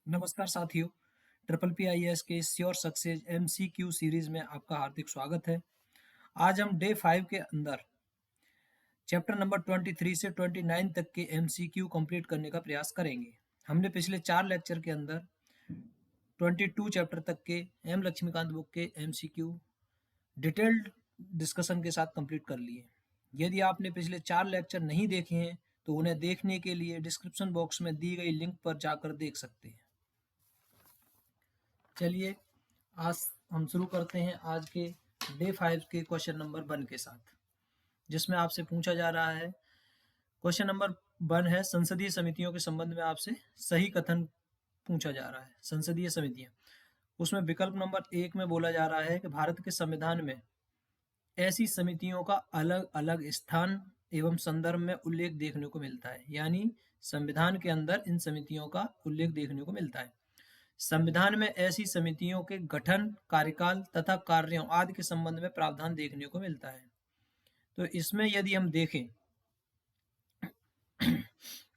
नमस्कार साथियों, triple P I S के श्योर सक्सेस MCQ सीरीज में आपका हार्दिक स्वागत है। आज हम डे 5 के अंदर चैप्टर नंबर 23 से 29 तक के MCQ कंप्लीट करने का प्रयास करेंगे। हमने पिछले 4 लेक्चर के अंदर 22 चैप्टर तक के एम लक्ष्मीकांत बुक के MCQ डिटेल्ड डिस्कशन के साथ कंप्लीट कर लिए। यदि आपने पिछले 4 लेक्चर नहीं देखे हैं तो उन्हें देखने के लिए डिस्क्रिप्शन बॉक्स में दी गई लिंक पर जाकर देख सकते हैं। चलिए आज हम शुरू करते हैं आज के डे 5 के क्वेश्चन नंबर 1 के साथ, जिसमें आपसे पूछा जा रहा है। क्वेश्चन नंबर 1 है संसदीय समितियों के संबंध में आपसे सही कथन पूछा जा रहा है। संसदीय समितियां, उसमें विकल्प नंबर 1 में बोला जा रहा है कि भारत के संविधान में ऐसी समितियों का अलग अलग स्थान एवं संदर्भ में उल्लेख देखने को मिलता है। यानी संविधान के अंदर इन समितियों का उल्लेख देखने को मिलता है। संविधान में ऐसी समितियों के गठन, कार्यकाल तथा कार्यों आदि के संबंध में प्रावधान देखने को मिलता है। तो इसमें यदि हम देखें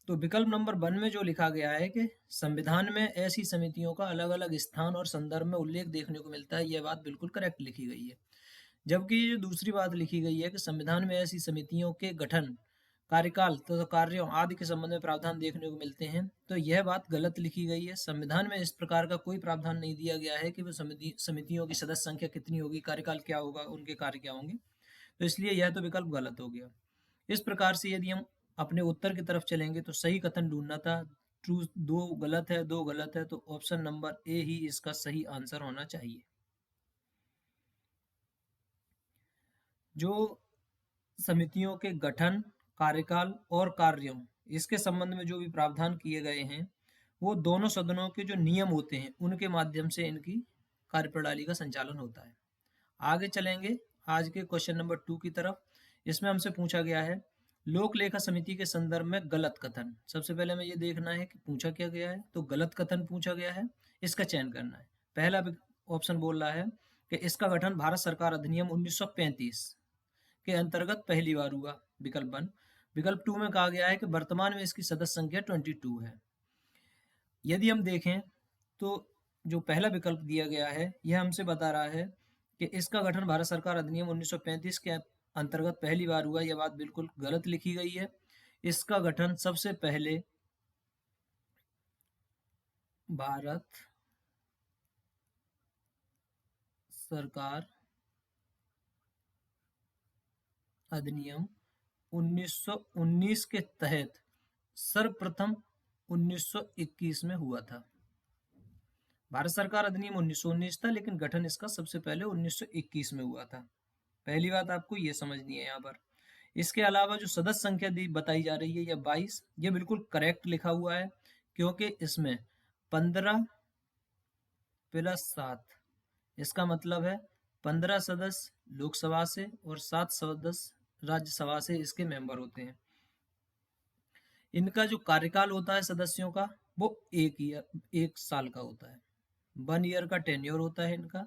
तो विकल्प नंबर 1 में जो लिखा गया है कि संविधान में ऐसी समितियों का अलग अलग स्थान और संदर्भ में उल्लेख देखने को मिलता है, यह बात बिल्कुल करेक्ट लिखी गई है। जबकि ये जो दूसरी बात लिखी गई है कि संविधान में ऐसी समितियों के गठन, कार्यकाल तथा कार्यों आदि के संबंध में प्रावधान देखने को मिलते हैं, तो यह बात गलत लिखी गई है। संविधान में इस प्रकार का कोई प्रावधान नहीं दिया गया है कि वो समितियों की सदस्य संख्या कितनी होगी, कार्यकाल क्या होगा, उनके कार्य क्या होंगे। तो इसलिए यह तो विकल्प गलत हो गया। इस प्रकार से यदि हम अपने उत्तर की तरफ चलेंगे तो सही कथन ढूंढना था। ट्रू 2 गलत है, 2 गलत है, तो ऑप्शन नंबर ए ही इसका सही आंसर होना चाहिए। जो समितियों के गठन, कार्यकाल और कार्यों, इसके संबंध में जो भी प्रावधान किए गए हैं, वो दोनों सदनों के जो नियम होते हैं उनके माध्यम से इनकी कार्यप्रणाली का संचालन होता है। आगे चलेंगे आज के क्वेश्चन नंबर 2 की तरफ। इसमें हमसे पूछा गया है लोक लेखा समिति के संदर्भ में गलत कथन। सबसे पहले हमें ये देखना है कि पूछा क्या गया है। तो गलत कथन पूछा गया है, इसका चयन करना है। पहला ऑप्शन बोल रहा है कि इसका गठन भारत सरकार अधिनियम 1935 के अंतर्गत पहली बार हुआ, विकल्प 1। विकल्प 2 में कहा गया है कि वर्तमान में इसकी सदस्य संख्या 22 है। यदि हम देखें तो जो पहला विकल्प दिया गया है यह हमसे बता रहा है कि इसका गठन भारत सरकार अधिनियम 1935 के अंतर्गत पहली बार हुआ। यह बात बिल्कुल गलत लिखी गई है। इसका गठन सबसे पहले भारत सरकार अधिनियम 1919 के तहत सर्वप्रथम 1921 में हुआ था। भारत सरकार अधिनियम 1919 था, लेकिन गठन इसका सबसे पहले 1921 में हुआ था। पहली बात आपको ये समझनी है यहाँ पर। इसके अलावा जो सदस्य संख्या बताई जा रही है यह 22, ये बिल्कुल करेक्ट लिखा हुआ है, क्योंकि इसमें 15 प्लस 7, इसका मतलब है 15 सदस्य लोकसभा से और 7 सदस्य राज्यसभा से इसके मेंबर होते हैं। इनका जो कार्यकाल होता है सदस्यों का वो 1 साल का होता है। 1 ईयर का टेन्योर होता है इनका।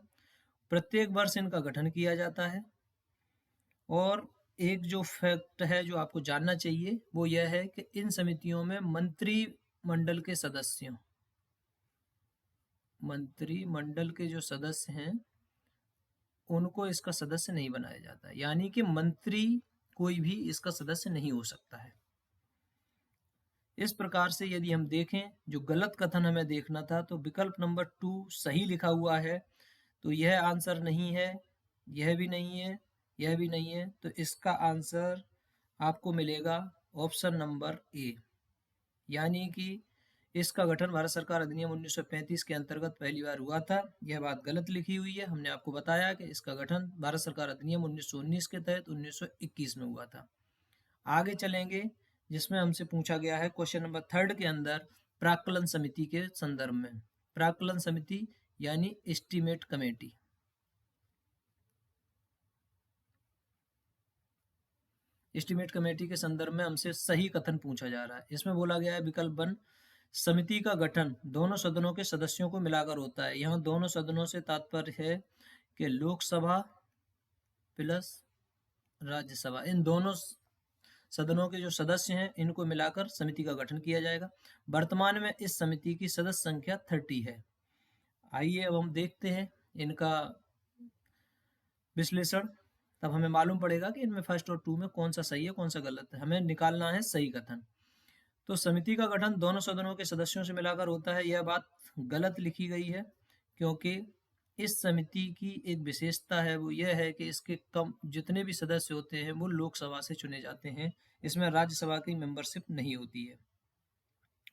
प्रत्येक वर्ष इनका गठन किया जाता है। और एक जो फैक्ट है जो आपको जानना चाहिए वो यह है कि इन समितियों में मंत्रिमंडल के जो सदस्य हैं उनको इसका सदस्य नहीं बनाया जाता, यानी कि मंत्री कोई भी इसका सदस्य नहीं हो सकता है। इस प्रकार से यदि हम देखें जो गलत कथन हमें देखना था, तो विकल्प नंबर 2 सही लिखा हुआ है, तो यह आंसर नहीं है, यह भी नहीं है, यह भी नहीं है। तो इसका आंसर आपको मिलेगा ऑप्शन नंबर ए, यानी कि इसका गठन भारत सरकार अधिनियम 1935 के अंतर्गत पहली बार हुआ था। यह बात गलत लिखी हुई है। हमने आपको बताया कि इसका गठन भारत सरकार अधिनियम 1919 के तहत 1921 में हुआ था। आगे चलेंगे, जिसमें हमसे पूछा गया है क्वेश्चन नंबर 3 के अंदर प्राक्कलन समिति के संदर्भ में। प्राक्कलन समिति यानी एस्टीमेट कमेटी। एस्टीमेट कमेटी के संदर्भ में हमसे सही कथन पूछा जा रहा है। इसमें बोला गया है विकल्प 1, समिति का गठन दोनों सदनों के सदस्यों को मिलाकर होता है। यहाँ दोनों सदनों से तात्पर्य है कि लोकसभा प्लस राज्यसभा, इन दोनों सदनों के जो सदस्य हैं इनको मिलाकर समिति का गठन किया जाएगा। वर्तमान में इस समिति की सदस्य संख्या 30 है। आइए अब हम देखते हैं इनका विश्लेषण, तब हमें मालूम पड़ेगा कि इनमें फर्स्ट और टू में कौन सा सही है कौन सा गलत है। हमें निकालना है सही कथन। तो समिति का गठन दोनों सदनों के सदस्यों से मिलाकर होता है, यह बात गलत लिखी गई है, क्योंकि इस समिति की एक विशेषता है, वो यह है कि इसके कम जितने भी सदस्य होते हैं वो लोकसभा से चुने जाते हैं, इसमें राज्यसभा की मेंबरशिप नहीं होती है,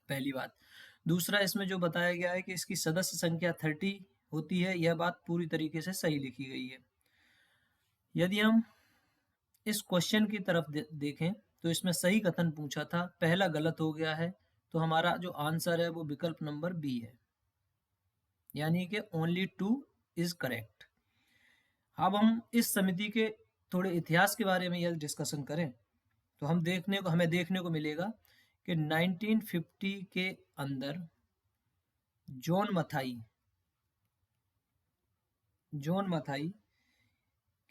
पहली बात। दूसरा, इसमें जो बताया गया है कि इसकी सदस्य संख्या 30 होती है, यह बात पूरी तरीके से सही लिखी गई है। यदि हम इस क्वेश्चन की तरफ देखें तो इसमें सही कथन पूछा था, पहला गलत हो गया है, तो हमारा जो आंसर है वो विकल्प नंबर बी है, यानी कि ओनली 2 इज करेक्ट। अब हम इस समिति के थोड़े इतिहास के बारे में यदि डिस्कशन करें तो हमें देखने को मिलेगा कि 1950 के अंदर जॉन मथाई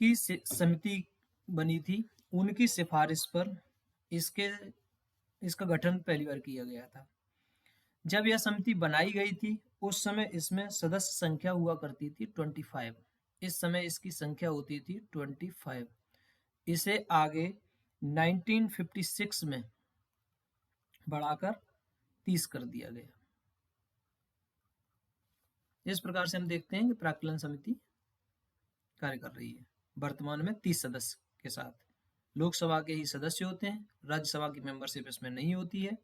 की समिति बनी थी, उनकी सिफारिश पर इसका गठन पहली बार किया गया था। जब यह समिति बनाई गई थी उस समय इसमें सदस्य संख्या हुआ करती थी 25। इस समय इसकी संख्या होती थी 25। इसे आगे 1956 में बढ़ाकर 30 कर दिया गया। इस प्रकार से हम देखते हैं कि प्राक्कलन समिति कार्य कर रही है वर्तमान में 30 सदस्य के साथ। लोकसभा के ही सदस्य होते हैं, राज्यसभा की मेंबरशिप इसमें नहीं होती है।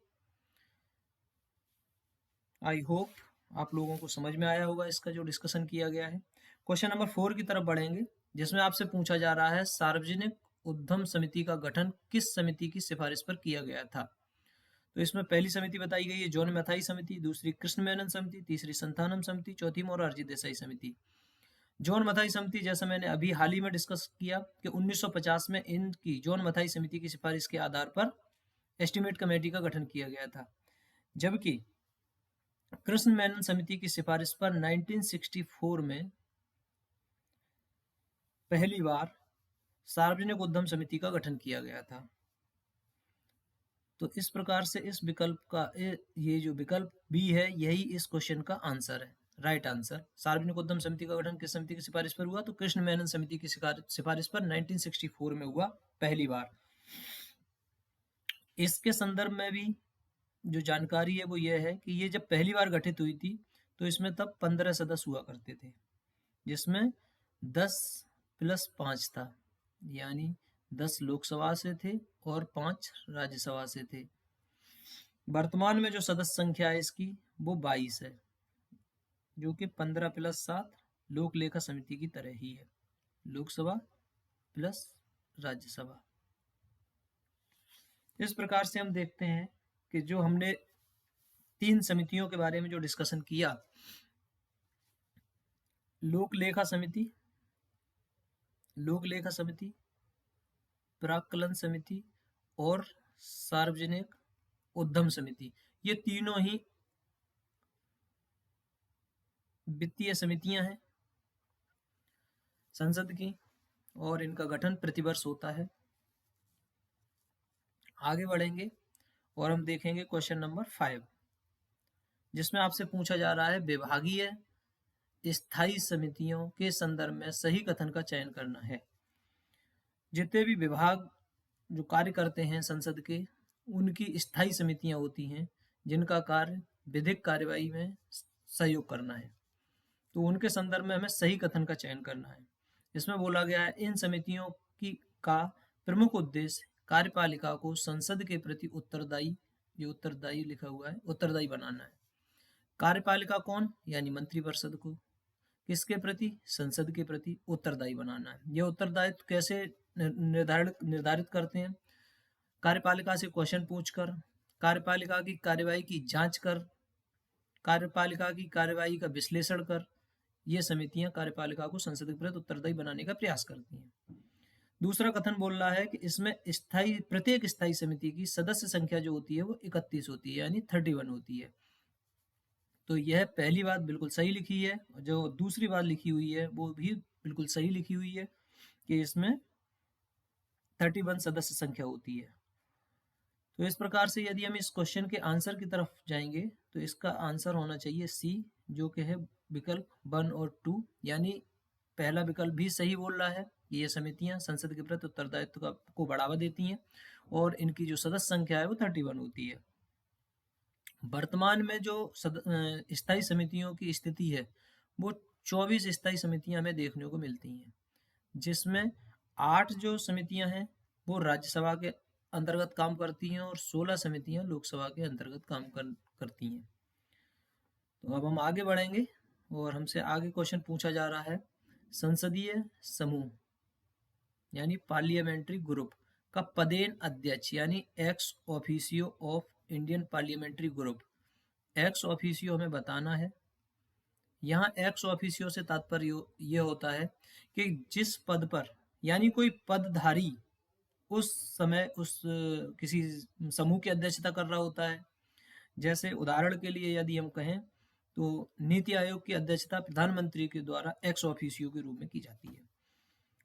आई होप आप लोगों को समझ में आया होगा इसका जो डिस्कशन किया गया है। क्वेश्चन नंबर 4 की तरफ बढ़ेंगे, जिसमें आपसे पूछा जा रहा है सार्वजनिक उद्यम समिति का गठन किस समिति की सिफारिश पर किया गया था। तो इसमें पहली समिति बताई गई है जॉन मैथाई समिति, दूसरी कृष्ण मेनन समिति, तीसरी संथानम समिति, चौथी मोरारजी देसाई समिति। जॉन मथाई समिति, जैसा मैंने अभी हाल ही में डिस्कस किया कि 1950 में इनकी जॉन मथाई समिति की सिफारिश के आधार पर एस्टीमेट कमेटी का गठन किया गया था, जबकि कृष्ण मेनन समिति की सिफारिश पर 1964 में पहली बार सार्वजनिक उद्यम समिति का गठन किया गया था। तो इस प्रकार से इस विकल्प का ये जो विकल्प बी है यही इस क्वेश्चन का आंसर है, राइट आंसर। सार्वजनिक उद्यम समिति का गठन किस समिति की सिफारिश पर हुआ, तो कृष्ण मेनन समिति की सिफारिश पर 1964 में हुआ पहली बार। इसके संदर्भ में भी जो जानकारी है वो ये है कि ये जब पहली बार गठित हुई थी तो इसमें तब 15 सदस्य हुआ करते थे, जिसमें 10 + 5 था, यानी 10 लोकसभा से थे और 5 राज्यसभा से थे। वर्तमान में जो सदस्य संख्या है इसकी वो 22 है, जो कि 15 + 7 लोक लेखा समिति की तरह ही है, लोकसभा प्लस राज्यसभा। इस प्रकार से हम देखते हैं कि जो हमने 3 समितियों के बारे में जो डिस्कशन किया, लोक लेखा समिति, प्राक्कलन समिति और सार्वजनिक उद्यम समिति, ये तीनों ही वित्तीय समितियां हैं संसद की और इनका गठन प्रतिवर्ष होता है। आगे बढ़ेंगे और हम देखेंगे क्वेश्चन नंबर 5, जिसमें आपसे पूछा जा रहा है विभागीय स्थायी समितियों के संदर्भ में सही कथन का चयन करना है। जितने भी विभाग जो कार्य करते हैं संसद के, उनकी स्थायी समितियां होती हैं जिनका कार्य विधिक कार्यवाही में सहयोग करना है, तो उनके संदर्भ में हमें सही कथन का चयन करना है। इसमें बोला गया है इन समितियों का प्रमुख उद्देश्य कार्यपालिका को संसद के प्रति उत्तरदायी, जो उत्तरदायी लिखा हुआ है, उत्तरदायी बनाना है। कार्यपालिका कौन, यानी मंत्रिपरिषद को किसके प्रति, संसद के प्रति उत्तरदायी बनाना है। यह उत्तरदायित्व कैसे निर्धारित करते हैं, कार्यपालिका से क्वेश्चन पूछकर, कार्यपालिका की कार्यवाही की जांच कर, कार्यपालिका की कार्यवाही का विश्लेषण कर, ये समितियां कार्यपालिका को संसद के प्रति उत्तरदायी बनाने का प्रयास करती हैं। दूसरा कथन बोल रहा है कि इसमें प्रत्येक स्थायी समिति की सदस्य संख्या जो होती है वो 31 होती है, यानी 31 होती है। तो यह पहली बात बिल्कुल सही लिखी है, और जो दूसरी बात लिखी हुई है वो भी बिल्कुल सही लिखी हुई है कि इसमें 31 सदस्य संख्या होती है। तो इस प्रकार से यदि हम इस क्वेश्चन के आंसर की तरफ जाएंगे तो इसका आंसर होना चाहिए सी, जो कि है विकल्प 1 और 2। यानी पहला विकल्प भी सही बोल रहा है कि ये समितियां संसद के प्रति उत्तरदायित्व को बढ़ावा देती हैं और इनकी जो सदस्य संख्या है वो 31 होती है। वर्तमान में जो स्थायी समितियों की स्थिति है वो 24 स्थायी समितियां हमें देखने को मिलती हैं, जिसमें 8 जो समितियां हैं वो राज्यसभा के अंतर्गत काम करती हैं और 16 समितियां लोकसभा के अंतर्गत काम करती हैं। तो अब हम आगे बढ़ेंगे और हमसे आगे क्वेश्चन पूछा जा रहा है, संसदीय समूह यानी पार्लियामेंट्री ग्रुप का पदेन अध्यक्ष यानी ex officio of Indian parliamentary group, ex officio हमें बताना है। यहाँ एक्स ऑफिसियो से तात्पर्य ये होता है कि जिस पद पर यानी कोई पदधारी उस समय उस किसी समूह की अध्यक्षता कर रहा होता है। जैसे उदाहरण के लिए यदि हम कहें तो नीति आयोग की अध्यक्षता प्रधानमंत्री के द्वारा एक्स ऑफिसियो के रूप में की जाती है।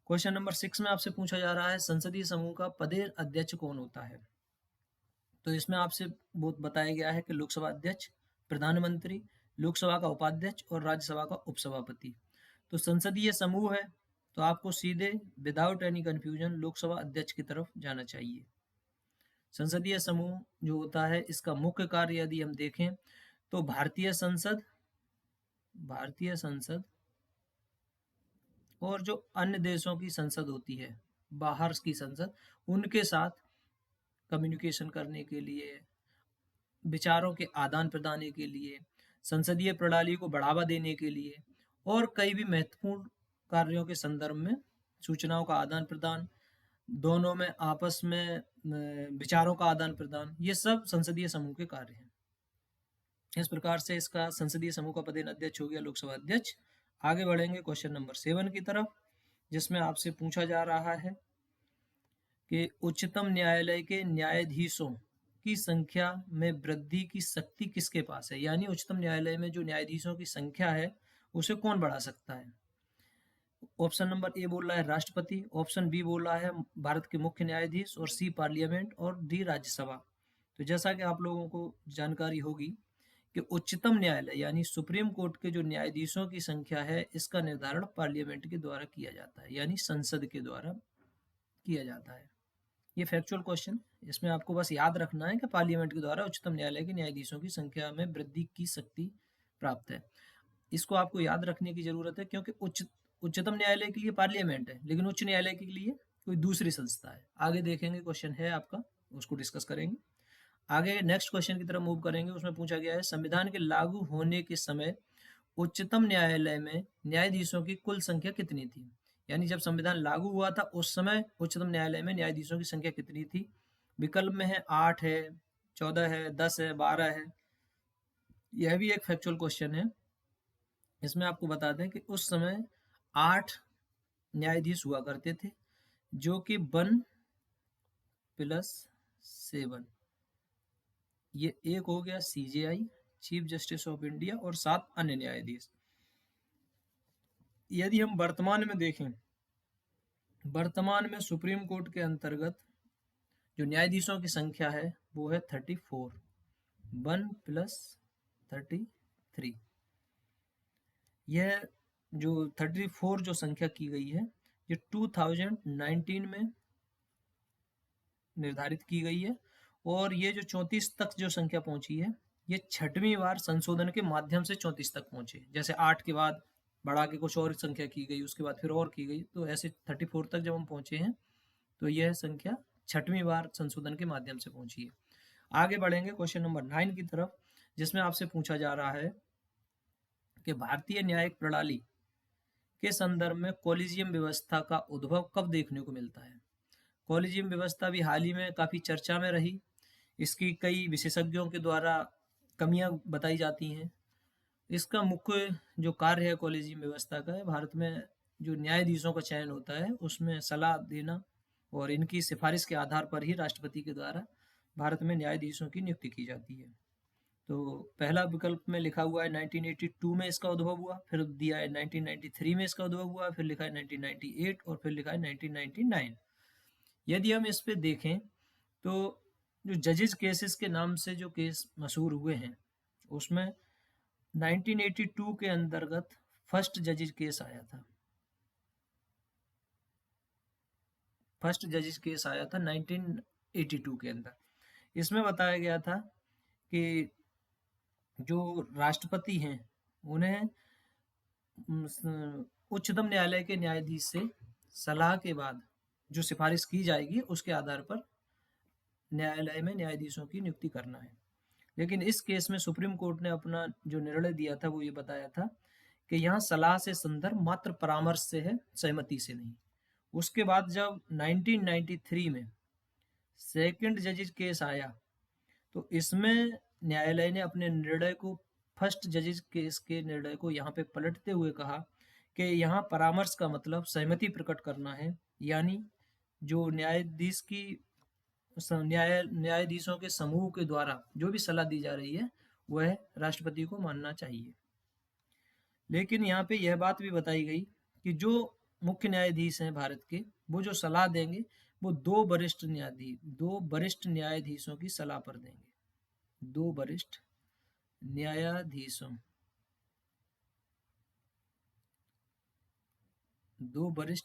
क्वेश्चन नंबर 6 में आपसे पूछा जा रहा है, संसदीय समूह का पदेन अध्यक्ष कौन होता है? तो इसमें आपसे बहुत बताया गया है कि लोकसभा अध्यक्ष, प्रधानमंत्री, लोकसभा का उपाध्यक्ष और राज्यसभा का उपसभापति। तो संसदीय समूह है तो आपको सीधे विदाउट एनी कंफ्यूजन लोकसभा अध्यक्ष की तरफ जाना चाहिए। संसदीय समूह जो होता है इसका मुख्य कार्य यदि हम देखें तो भारतीय संसद और जो अन्य देशों की संसद होती है, बाहर की संसद, उनके साथ कम्युनिकेशन करने के लिए, विचारों के आदान प्रदान के लिए, संसदीय प्रणाली को बढ़ावा देने के लिए और कई भी महत्वपूर्ण कार्यों के संदर्भ में सूचनाओं का आदान प्रदान, दोनों में आपस में विचारों का आदान प्रदान, ये सब संसदीय समूह के कार्य हैं। इस प्रकार से इसका संसदीय समूह का पदेन अध्यक्ष हो गया लोकसभा अध्यक्ष। आगे बढ़ेंगे क्वेश्चन नंबर 7 की तरफ, जिसमें आपसे पूछा जा रहा है कि उच्चतम न्यायालय के न्यायाधीशों की संख्या में वृद्धि की शक्ति किसके पास है? यानी उच्चतम न्यायालय में जो न्यायाधीशों की संख्या है उसे कौन बढ़ा सकता है? ऑप्शन नंबर ए बोल रहा है राष्ट्रपति, ऑप्शन बी बोल रहा है भारत के मुख्य न्यायाधीश और सी पार्लियामेंट और डी राज्यसभा। तो जैसा कि आप लोगों को जानकारी होगी कि उच्चतम न्यायालय यानी सुप्रीम कोर्ट के जो न्यायाधीशों की संख्या है इसका निर्धारण पार्लियामेंट के द्वारा किया जाता है, यानी संसद के द्वारा किया जाता है। ये फैक्चुअल क्वेश्चन, इसमें आपको बस याद रखना है कि पार्लियामेंट के द्वारा उच्चतम न्यायालय के न्यायाधीशों की संख्या में वृद्धि की शक्ति प्राप्त है। इसको आपको याद रखने की जरूरत है क्योंकि उच्चतम न्यायालय के लिए पार्लियामेंट है लेकिन उच्च न्यायालय के लिए कोई दूसरी संस्था है। आगे देखेंगे, क्वेश्चन है आपका, उसको डिस्कस करेंगे। आगे नेक्स्ट क्वेश्चन की तरफ मूव करेंगे। उसमें पूछा गया है संविधान के लागू होने के समय उच्चतम न्यायालय में न्यायाधीशों की कुल संख्या कितनी थी? यानी जब संविधान लागू हुआ था उस समय उच्चतम न्यायालय में न्यायाधीशों की संख्या कितनी थी? विकल्प में है 8 है, 14 है, 10 है, 12 है। यह भी एक फैक्चुअल क्वेश्चन है। इसमें आपको बता दें कि उस समय 8 न्यायाधीश हुआ करते थे, जो कि 1 + 7, ये एक हो गया CJI, chief justice of India, और 7 अन्य न्यायाधीश। यदि हम वर्तमान में देखें, वर्तमान में सुप्रीम कोर्ट के अंतर्गत जो न्यायाधीशों की संख्या है वो है 34, 1 + 33। यह जो 34 जो संख्या की गई है ये 2019 में निर्धारित की गई है और ये जो 34 तक जो संख्या पहुंची है ये 6वीं बार संशोधन के माध्यम से 34 तक पहुंचे। जैसे 8 के बाद बढ़ा के कुछ और संख्या की गई, उसके बाद फिर और की गई, तो ऐसे 34 तक जब हम पहुंचे हैं तो यह संख्या 6वीं बार संशोधन के माध्यम से पहुंची है। आगे बढ़ेंगे क्वेश्चन नंबर 9 की तरफ, जिसमें आपसे पूछा जा रहा है कि भारतीय न्यायिक प्रणाली के संदर्भ में कॉलेजियम व्यवस्था का उद्भव कब देखने को मिलता है? कॉलेजियम व्यवस्था भी हाल ही में काफ़ी चर्चा में रही। इसकी कई विशेषज्ञों के द्वारा कमियां बताई जाती हैं। इसका मुख्य जो कार्य है कॉलेजियम व्यवस्था का है, भारत में जो न्यायाधीशों का चयन होता है उसमें सलाह देना और इनकी सिफारिश के आधार पर ही राष्ट्रपति के द्वारा भारत में न्यायाधीशों की नियुक्ति की जाती है। तो पहला विकल्प में लिखा हुआ है 1982 में इसका उद्भव हुआ, फिर दिया है 1993 में इसका उद्भव हुआ, फिर लिखा है 1998 और फिर लिखा है 1999। यदि हम इस पे देखें तो जो जजेस केसेस के नाम से जो केस मशहूर हुए हैं, उसमें 1982 के अंतर्गत फर्स्ट जजेस केस आया था। फर्स्ट जजेस केस आया था 1982 के अंदर। इसमें बताया गया था कि जो राष्ट्रपति हैं उन्हें उच्चतम न्यायालय के न्यायाधीश से सलाह के बाद जो सिफारिश की जाएगी उसके आधार पर न्यायालय में न्यायाधीशों की नियुक्ति करना है। लेकिन इस केस में सुप्रीम कोर्ट ने अपना जो निर्णय दिया था वो ये बताया था कि यहाँ सलाह से संदर्भ मात्र परामर्श से है, सहमति से नहीं। उसके बाद जब 1993 में सेकंड जजेस केस आया तो इसमें न्यायालय ने अपने निर्णय को फर्स्ट जजेस केस के निर्णय को यहाँ पे पलटते हुए कहा कि यहाँ परामर्श का मतलब सहमति प्रकट करना है, यानी जो न्यायाधीश की न्यायाधीशों के समूह के द्वारा जो भी सलाह दी जा रही है वह राष्ट्रपति को मानना चाहिए। लेकिन यहाँ पे यह बात भी बताई गई कि जो मुख्य न्यायाधीश हैं भारत के, वो जो सलाह देंगे वो दो वरिष्ठ न्यायाधीशों की सलाह पर देंगे। दो वरिष्ठ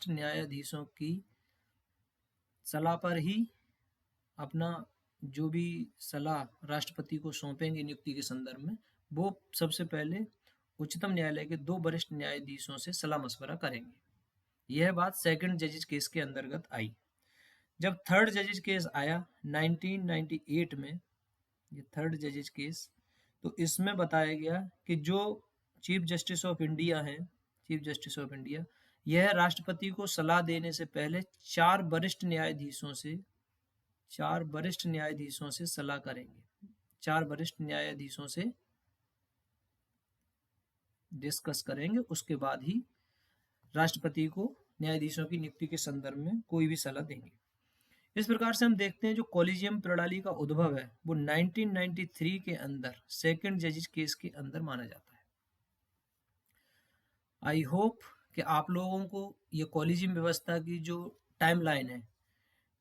न्यायाधीशों की सलाह पर ही अपना जो भी सलाह राष्ट्रपति को सौंपेंगे नियुक्ति के संदर्भ में, वो सबसे पहले उच्चतम न्यायालय के दो वरिष्ठ न्यायाधीशों से सलाह मशवरा करेंगे। यह बात सेकंड जजेस केस के अंतर्गत आई। जब थर्ड जजेस केस आया 1998 में, ये थर्ड जजेस केस, तो इसमें बताया गया कि जो चीफ जस्टिस ऑफ इंडिया हैं, चीफ जस्टिस ऑफ इंडिया, यह राष्ट्रपति को सलाह देने से पहले चार वरिष्ठ न्यायाधीशों से सलाह करेंगे। चार वरिष्ठ न्यायाधीशों से डिस्कस करेंगे, उसके बाद ही राष्ट्रपति को न्यायाधीशों की नियुक्ति के संदर्भ में कोई भी सलाह देंगे। इस प्रकार से हम देखते हैं जो कॉलेजियम प्रणाली का उद्भव है वो 1993 के अंदर सेकंड जजेस केस के अंदर माना जाता है। आई होप कि आप लोगों को ये कॉलेजियम व्यवस्था की जो टाइमलाइन है,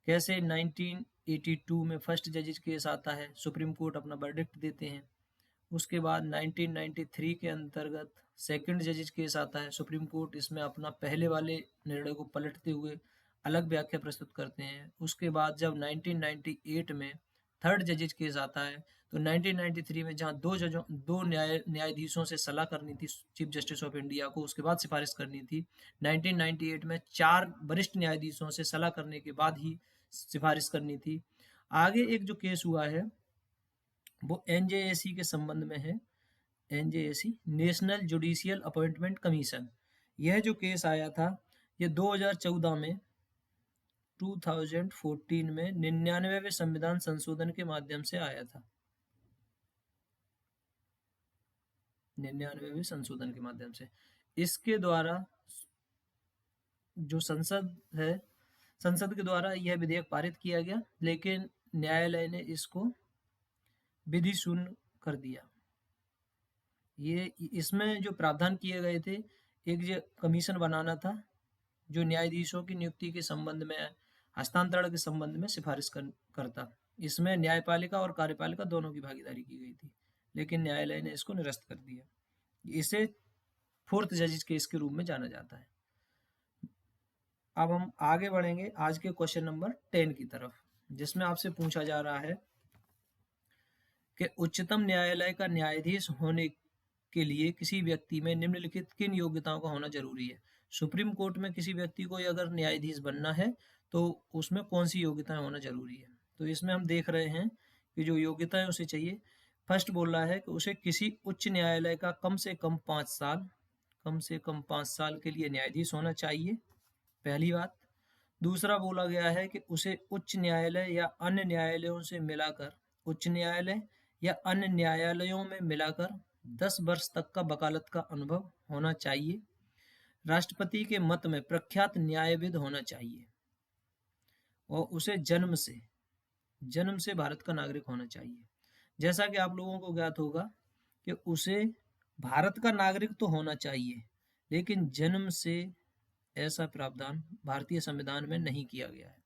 कैसे 1982 में फर्स्ट जजेस केस आता है, सुप्रीम कोर्ट अपना वर्डिक्ट देते हैं, उसके बाद 1993 के अंतर्गत सेकंड जजेस केस आता है, सुप्रीम कोर्ट इसमें अपना पहले वाले निर्णय को पलटते हुए अलग व्याख्या प्रस्तुत करते हैं। उसके बाद जब 1998 में थर्ड जजेस केस आता है तो 1993 में जहां दो न्यायाधीशों से सलाह करनी थी चीफ जस्टिस ऑफ इंडिया को, उसके बाद सिफारिश करनी थी, 1998 में चार वरिष्ठ न्यायाधीशों से सलाह करने के बाद ही सिफारिश करनी थी। आगे एक जो केस हुआ है वो एनजेएसी के संबंध में है, NJAC national judicial appointment commission. यह जो केस आया था ये 2014 में 2014 में 99वें संविधान संशोधन के माध्यम से आया था। 99वें संशोधन के माध्यम से इसके द्वारा जो संसद है, संसद के द्वारा यह विधेयक पारित किया गया, लेकिन न्यायालय ने इसको विधि शून्य कर दिया। ये इसमें जो प्रावधान किए गए थे, एक जो कमीशन बनाना था जो न्यायाधीशों की नियुक्ति के संबंध में, हस्तांतरण के संबंध में सिफारिश करता। इसमें न्यायपालिका और कार्यपालिका दोनों की भागीदारी की गई थी, लेकिन न्यायालय ने इसको निरस्त कर दिया। इसे फोर्थ जजेस केस के रूप में जाना जाता है। अब हम आगे बढ़ेंगे आज के क्वेश्चन नंबर 10 की तरफ, जिसमें आपसे पूछा जा रहा है कि उच्चतम न्यायालय का न्यायाधीश होने के लिए किसी व्यक्ति में निम्नलिखित किन योग्यताओं का होना जरूरी है। सुप्रीम कोर्ट में किसी व्यक्ति को अगर न्यायाधीश बनना है तो उसमें कौन सी योग्यताएं होना जरूरी है। तो इसमें हम देख रहे हैं कि जो योग्यताएं उसे चाहिए, फर्स्ट बोल रहा है कि उसे किसी उच्च न्यायालय का कम से कम 5 साल के लिए न्यायाधीश होना चाहिए, पहली बात। दूसरा बोला गया है कि उसे उच्च न्यायालय या अन्य न्यायालयों से मिलाकर, उच्च न्यायालय या अन्य न्यायालयों में मिलाकर 10 वर्ष तक का वकालत का अनुभव होना चाहिए। राष्ट्रपति के मत में प्रख्यात न्यायविद होना चाहिए और उसे जन्म से भारत का नागरिक होना चाहिए। जैसा कि आप लोगों को ज्ञात होगा कि उसे भारत का नागरिक तो होना चाहिए, लेकिन जन्म से ऐसा प्रावधान भारतीय संविधान में नहीं किया गया है।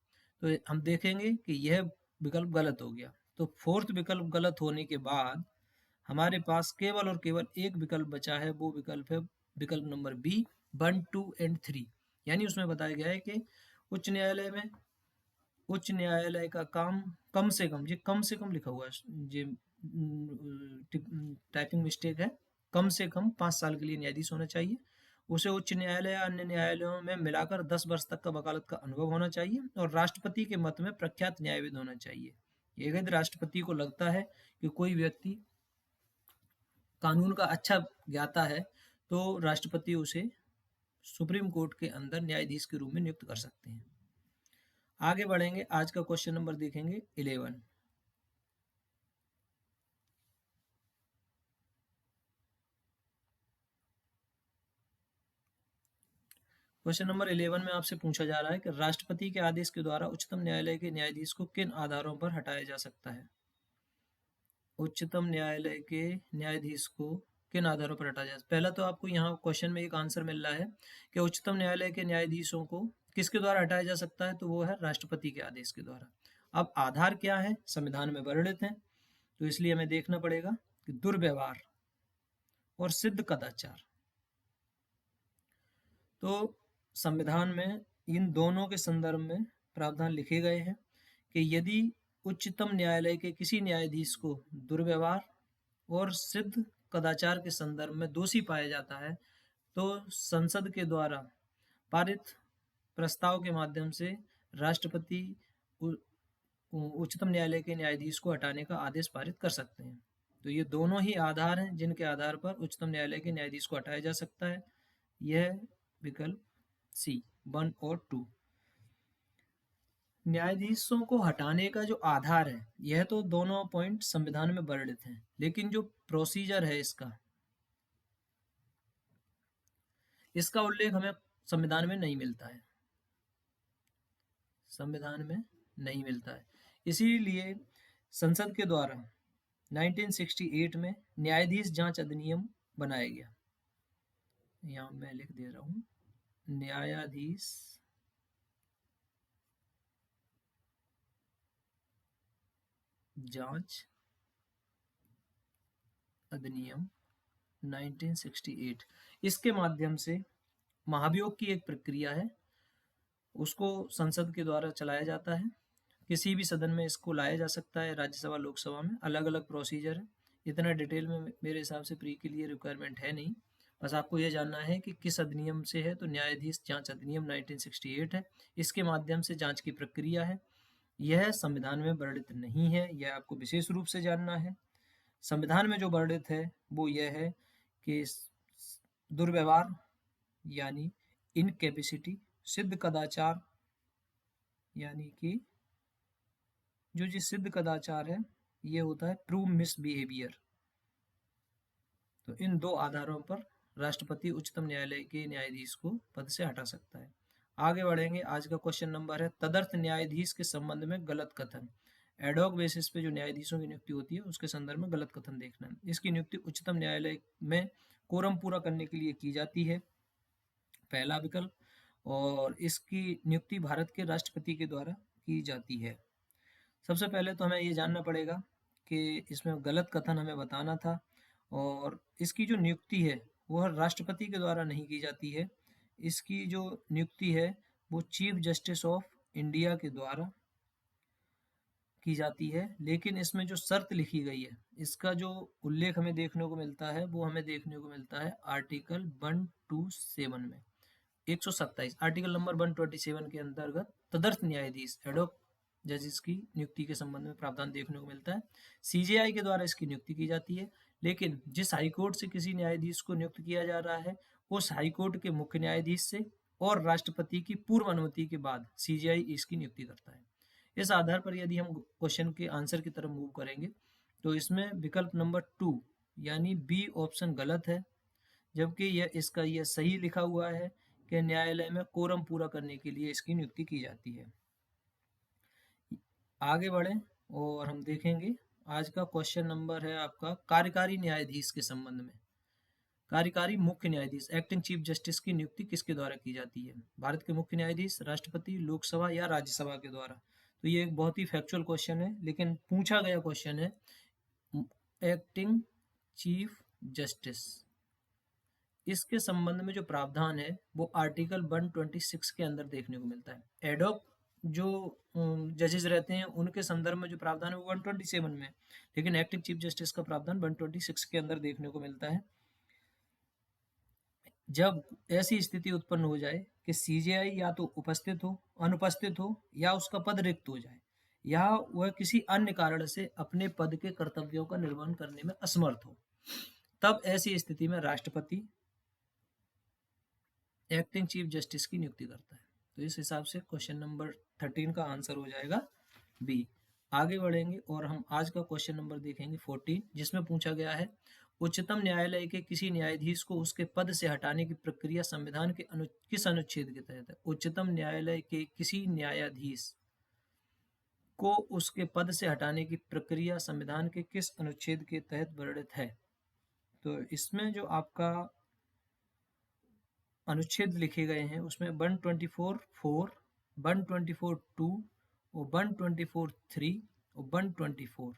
तो हम देखेंगे कि यह विकल्प गलत हो गया। तो फोर्थ विकल्प गलत होने के बाद हमारे पास केवल और केवल एक विकल्प बचा है, वो विकल्प है विकल्प नंबर बी 1, 2 एंड 3। यानी उसमें बताया गया है कि उच्च न्यायालय में उच्च न्यायालय का काम कम से कम, ये कम से कम लिखा हुआ है, ये टाइपिंग मिस्टेक है, कम से कम 5 साल के लिए न्यायाधीश होना चाहिए, उसे उच्च न्यायालय या अन्य न्यायालयों में मिलाकर 10 वर्ष तक का वकालत का अनुभव होना चाहिए और राष्ट्रपति के मत में प्रख्यात न्यायविद होना चाहिए। यदि राष्ट्रपति को लगता है कि कोई व्यक्ति कानून का अच्छा ज्ञाता है तो राष्ट्रपति उसे सुप्रीम कोर्ट के अंदर न्यायाधीश के रूप में नियुक्त कर सकते हैं। आगे बढ़ेंगे, आज का क्वेश्चन नंबर देखेंगे 11। क्वेश्चन नंबर 11 में आपसे पूछा जा रहा है कि राष्ट्रपति के आदेश के द्वारा उच्चतम न्यायालय के न्यायाधीश को किन आधारों पर हटाया जा सकता है। उच्चतम न्यायालय के न्यायाधीश को किन आधारों पर हटाया जा सकता है। पहला तो आपको यहाँ क्वेश्चन में एक आंसर मिल रहा है कि उच्चतम न्यायालय के न्यायाधीशों को किसके द्वारा हटाया जा सकता है, तो वो है राष्ट्रपति के आदेश के द्वारा। अब आधार क्या है, संविधान में वर्णित है, तो इसलिए हमें देखना पड़ेगा कि दुर्व्यवहार और सिद्ध कदाचार। तो संविधान में इन दोनों के संदर्भ में प्रावधान लिखे गए हैं कि यदि उच्चतम न्यायालय के किसी न्यायाधीश को दुर्व्यवहार और सिद्ध कदाचार के संदर्भ में दोषी पाया जाता है तो संसद के द्वारा पारित प्रस्ताव के माध्यम से राष्ट्रपति उच्चतम न्यायालय के न्यायाधीश को हटाने का आदेश पारित कर सकते हैं। तो ये दोनों ही आधार हैं जिनके आधार पर उच्चतम न्यायालय के न्यायाधीश को हटाया जा सकता है। यह विकल्प सी 1 और 2। न्यायाधीशों को हटाने का जो आधार है, यह तो दोनों पॉइंट संविधान में वर्णित हैं, लेकिन जो प्रोसीजर है इसका उल्लेख हमें संविधान में नहीं मिलता है, संविधान में नहीं मिलता है। इसीलिए संसद के द्वारा 1968 में न्यायाधीश जांच अधिनियम बनाया गया। यहाँ मैं लिख दे रहा हूँ, न्यायाधीश जांच अधिनियम 1968। इसके माध्यम से महाभियोग की एक प्रक्रिया है, उसको संसद के द्वारा चलाया जाता है। किसी भी सदन में इसको लाया जा सकता है, राज्यसभा लोकसभा में अलग अलग प्रोसीजर है। इतना डिटेल में मेरे हिसाब से प्री के लिए रिक्वायरमेंट है नहीं, बस आपको यह जानना है कि किस अधिनियम से है, तो न्यायाधीश जांच अधिनियम 1968 है। इसके माध्यम से जांच की प्रक्रिया है, यह संविधान में वर्णित नहीं है, यह आपको विशेष रूप से जानना है। संविधान में जो वर्णित है वो यह है कि दुर्व्यवहार यानी इनकैपेसिटी, सिद्ध कदाचार यानी कि जो सिद्ध कदाचार है ये होता है प्रूव मिसबिहेवियर। तो इन दो आधारों पर राष्ट्रपति उच्चतम न्यायालय के न्यायाधीश को पद से हटा सकता है। आगे बढ़ेंगे, आज का क्वेश्चन नंबर है तदर्थ न्यायाधीश के संबंध में गलत कथन। एडॉक बेसिस पे जो न्यायाधीशों की नियुक्ति होती है उसके संदर्भ में गलत कथन देखना है। इसकी नियुक्ति उच्चतम न्यायालय में कोरम पूरा करने के लिए की जाती है, पहला विकल्प, और इसकी नियुक्ति भारत के राष्ट्रपति के द्वारा की जाती है। सबसे पहले तो हमें ये जानना पड़ेगा कि इसमें गलत कथन हमें बताना था, और इसकी जो नियुक्ति है वह राष्ट्रपति के द्वारा नहीं की जाती है। इसकी जो नियुक्ति है वो चीफ जस्टिस ऑफ इंडिया के द्वारा की जाती है। लेकिन इसमें जो शर्त लिखी गई है, इसका जो उल्लेख हमें देखने को मिलता है वो हमें देखने को मिलता है आर्टिकल 127 में, 127 आर्टिकल नंबर 127 के अंतर्गत तदर्थ न्यायाधीश एडॉक जजेस की नियुक्ति के संबंध में प्रावधान देखने को मिलता है। सीजेआई के द्वारा इसकी नियुक्ति की जाती है, लेकिन जिस हाईकोर्ट से किसी न्यायाधीश को नियुक्त किया जा रहा है उस हाईकोर्ट के मुख्य न्यायाधीश से और राष्ट्रपति की पूर्व अनुमति के बाद सीजेआई इसकी नियुक्ति करता है। इस आधार पर यदि हम क्वेश्चन के आंसर की तरफ मूव करेंगे तो इसमें विकल्प नंबर 2 यानी बी ऑप्शन गलत है, जबकि यह सही लिखा हुआ है कि न्यायालय में कोरम पूरा करने के लिए इसकी नियुक्ति की जाती है। आगे बढ़ें और हम देखेंगे, आज का क्वेश्चन नंबर है आपका कार्यकारी न्यायाधीश के संबंध में। कार्यकारी मुख्य न्यायाधीश एक्टिंग चीफ जस्टिस की नियुक्ति किसके द्वारा की जाती है? भारत के मुख्य न्यायाधीश, राष्ट्रपति, लोकसभा या राज्यसभा के द्वारा? तो ये एक बहुत ही फैक्चुअल क्वेश्चन है, लेकिन पूछा गया क्वेश्चन है एक्टिंग चीफ जस्टिस, इसके संबंध में जो प्रावधान है वो आर्टिकल 126 के अंदर देखने को मिलता है। एडॉक जो जजेस रहते हैं उनके संदर्भ में जो प्रावधान है वो 127 में, लेकिन एक्टिंग चीफ जस्टिस का प्रावधान 126 के अंदर देखने को मिलता है। जब ऐसी स्थिति उत्पन्न हो जाए कि सीजेआई या तो उपस्थित हो, अनुपस्थित हो या उसका पद रिक्त हो जाए, या वह किसी अन्य कारण से अपने पद के कर्तव्यों का निर्वहन करने में असमर्थ हो, तब ऐसी स्थिति में राष्ट्रपति एक्टिंग चीफ जस्टिस की नियुक्ति करता है। तो इस हिसाब से क्वेश्चन नंबर 13 का आंसर हो जाएगा बी। आगे बढ़ेंगे और हम आज का क्वेश्चन नंबर देखेंगे 14, जिसमें पूछा गया है उच्चतम न्यायालय के किसी न्यायाधीश को उसके पद से हटाने की प्रक्रिया संविधान के किस अनुच्छेद के तहत है। उच्चतम न्यायालय के किसी न्यायाधीश को उसके पद से हटाने की प्रक्रिया संविधान के किस अनुच्छेद के तहत वर्णित है। तो इसमें जो आपका अनुच्छेद लिखे गए हैं उसमें 124(4), 124(2) और 124(3) और 124।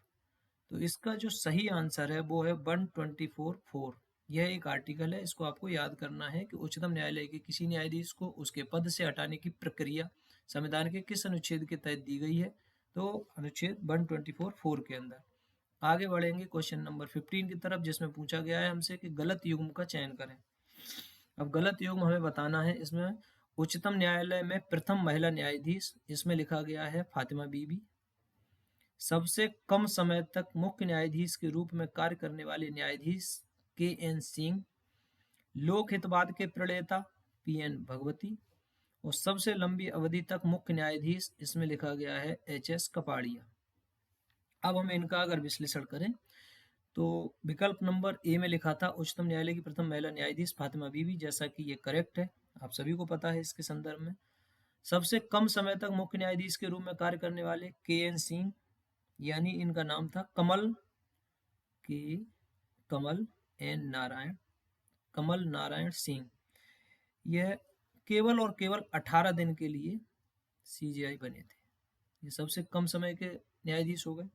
तो इसका जो सही आंसर है वो है 124(4). यह एक आर्टिकल है, इसको आपको याद करना है कि उच्चतम न्यायालय के किसी न्यायाधीश को उसके पद से हटाने की प्रक्रिया संविधान के किस अनुच्छेद के तहत दी गई है। तो अनुच्छेद 124(4) के अंदर। आगे बढ़ेंगे क्वेश्चन नंबर 15 की तरफ, जिसमें पूछा गया है हमसे कि गलत युग्म का चयन करें। अब गलत युग्म हमें बताना है। इसमें उच्चतम न्यायालय में प्रथम महिला न्यायाधीश, इसमें लिखा गया है फातिमा बीबी। सबसे कम समय तक मुख्य न्यायाधीश के रूप में कार्य करने वाले न्यायाधीश के.एन. सिंह। लोक हितवाद के प्रणेता पी.एन. भगवती। और सबसे लंबी अवधि तक मुख्य न्यायाधीश, इसमें लिखा गया है एच.एस. कपाड़िया। अब हम इनका अगर विश्लेषण करें तो विकल्प नंबर ए में लिखा था उच्चतम न्यायालय की प्रथम महिला न्यायाधीश फातिमा बीबी, जैसा कि ये करेक्ट है, आप सभी को पता है इसके संदर्भ में। सबसे कम समय तक मुख्य न्यायाधीश के रूप में कार्य करने वाले के.एन. सिंह, यानी इनका नाम था कमल नारायण सिंह। यह केवल और केवल 18 दिन के लिए सीजेआई बने थे। ये सबसे कम समय के न्यायाधीश हो गए।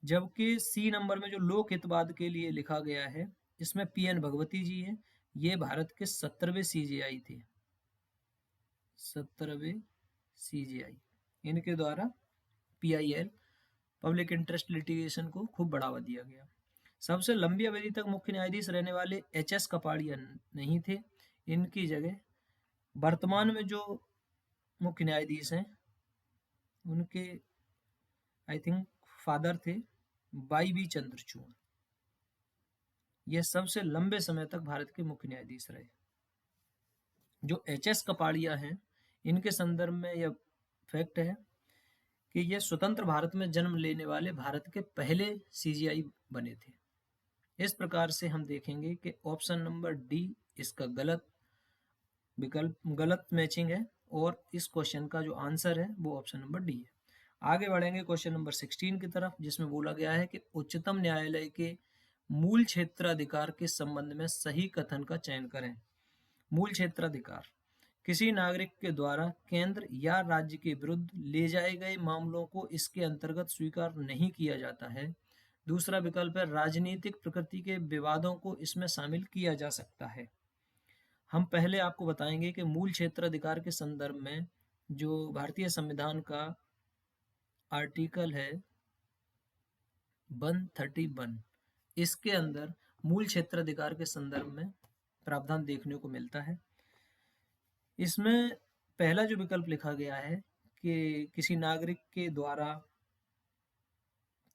जबकि सी नंबर में जो लोक हितवाद के लिए लिखा गया है, इसमें पी.एन. भगवती जी हैं। ये भारत के 17वें सीजेआई थे। 17वें सीजेआई, इनके द्वारा पीआईएल, पब्लिक इंटरेस्ट लिटिगेशन को खूब बढ़ावा दिया गया। सबसे लंबी अवधि तक मुख्य न्यायाधीश रहने वाले एच.एस. कपाड़िया नहीं थे। इनकी जगह वर्तमान में जो मुख्य न्यायाधीश हैं उनके आई थिंक फादर थे वाई.बी. चंद्रचूड़। यह सबसे लंबे समय तक भारत के मुख्य न्यायाधीश रहे। जो एच.एस. कपाड़िया हैं, इनके संदर्भ में यह फैक्ट है कि यह स्वतंत्र भारत में जन्म लेने वाले भारत के पहले सीजीआई बने थे। इस प्रकार से हम देखेंगे कि ऑप्शन नंबर डी इसका गलत मैचिंग है, और इस क्वेश्चन का जो आंसर है वो ऑप्शन नंबर डी है। आगे बढ़ेंगे क्वेश्चन नंबर 16 की तरफ, जिसमें बोला गया है कि उच्चतम न्यायालय के मूल क्षेत्राधिकार के संबंध में सही कथन का चयन करें। मूल क्षेत्राधिकार किसी नागरिक के द्वारा केंद्र या राज्य के विरुद्ध ले जाए गए मामलों को इसके अंतर्गत स्वीकार नहीं किया जाता है। दूसरा विकल्प है राजनीतिक प्रकृति के विवादों को इसमें शामिल किया जा सकता है। हम पहले आपको बताएंगे कि मूल क्षेत्राधिकार के संदर्भ में जो भारतीय संविधान का आर्टिकल है 131, इसके अंदर मूल क्षेत्राधिकार के संदर्भ में प्रावधान देखने को मिलता है। इसमें पहला जो विकल्प लिखा गया है कि किसी नागरिक के द्वारा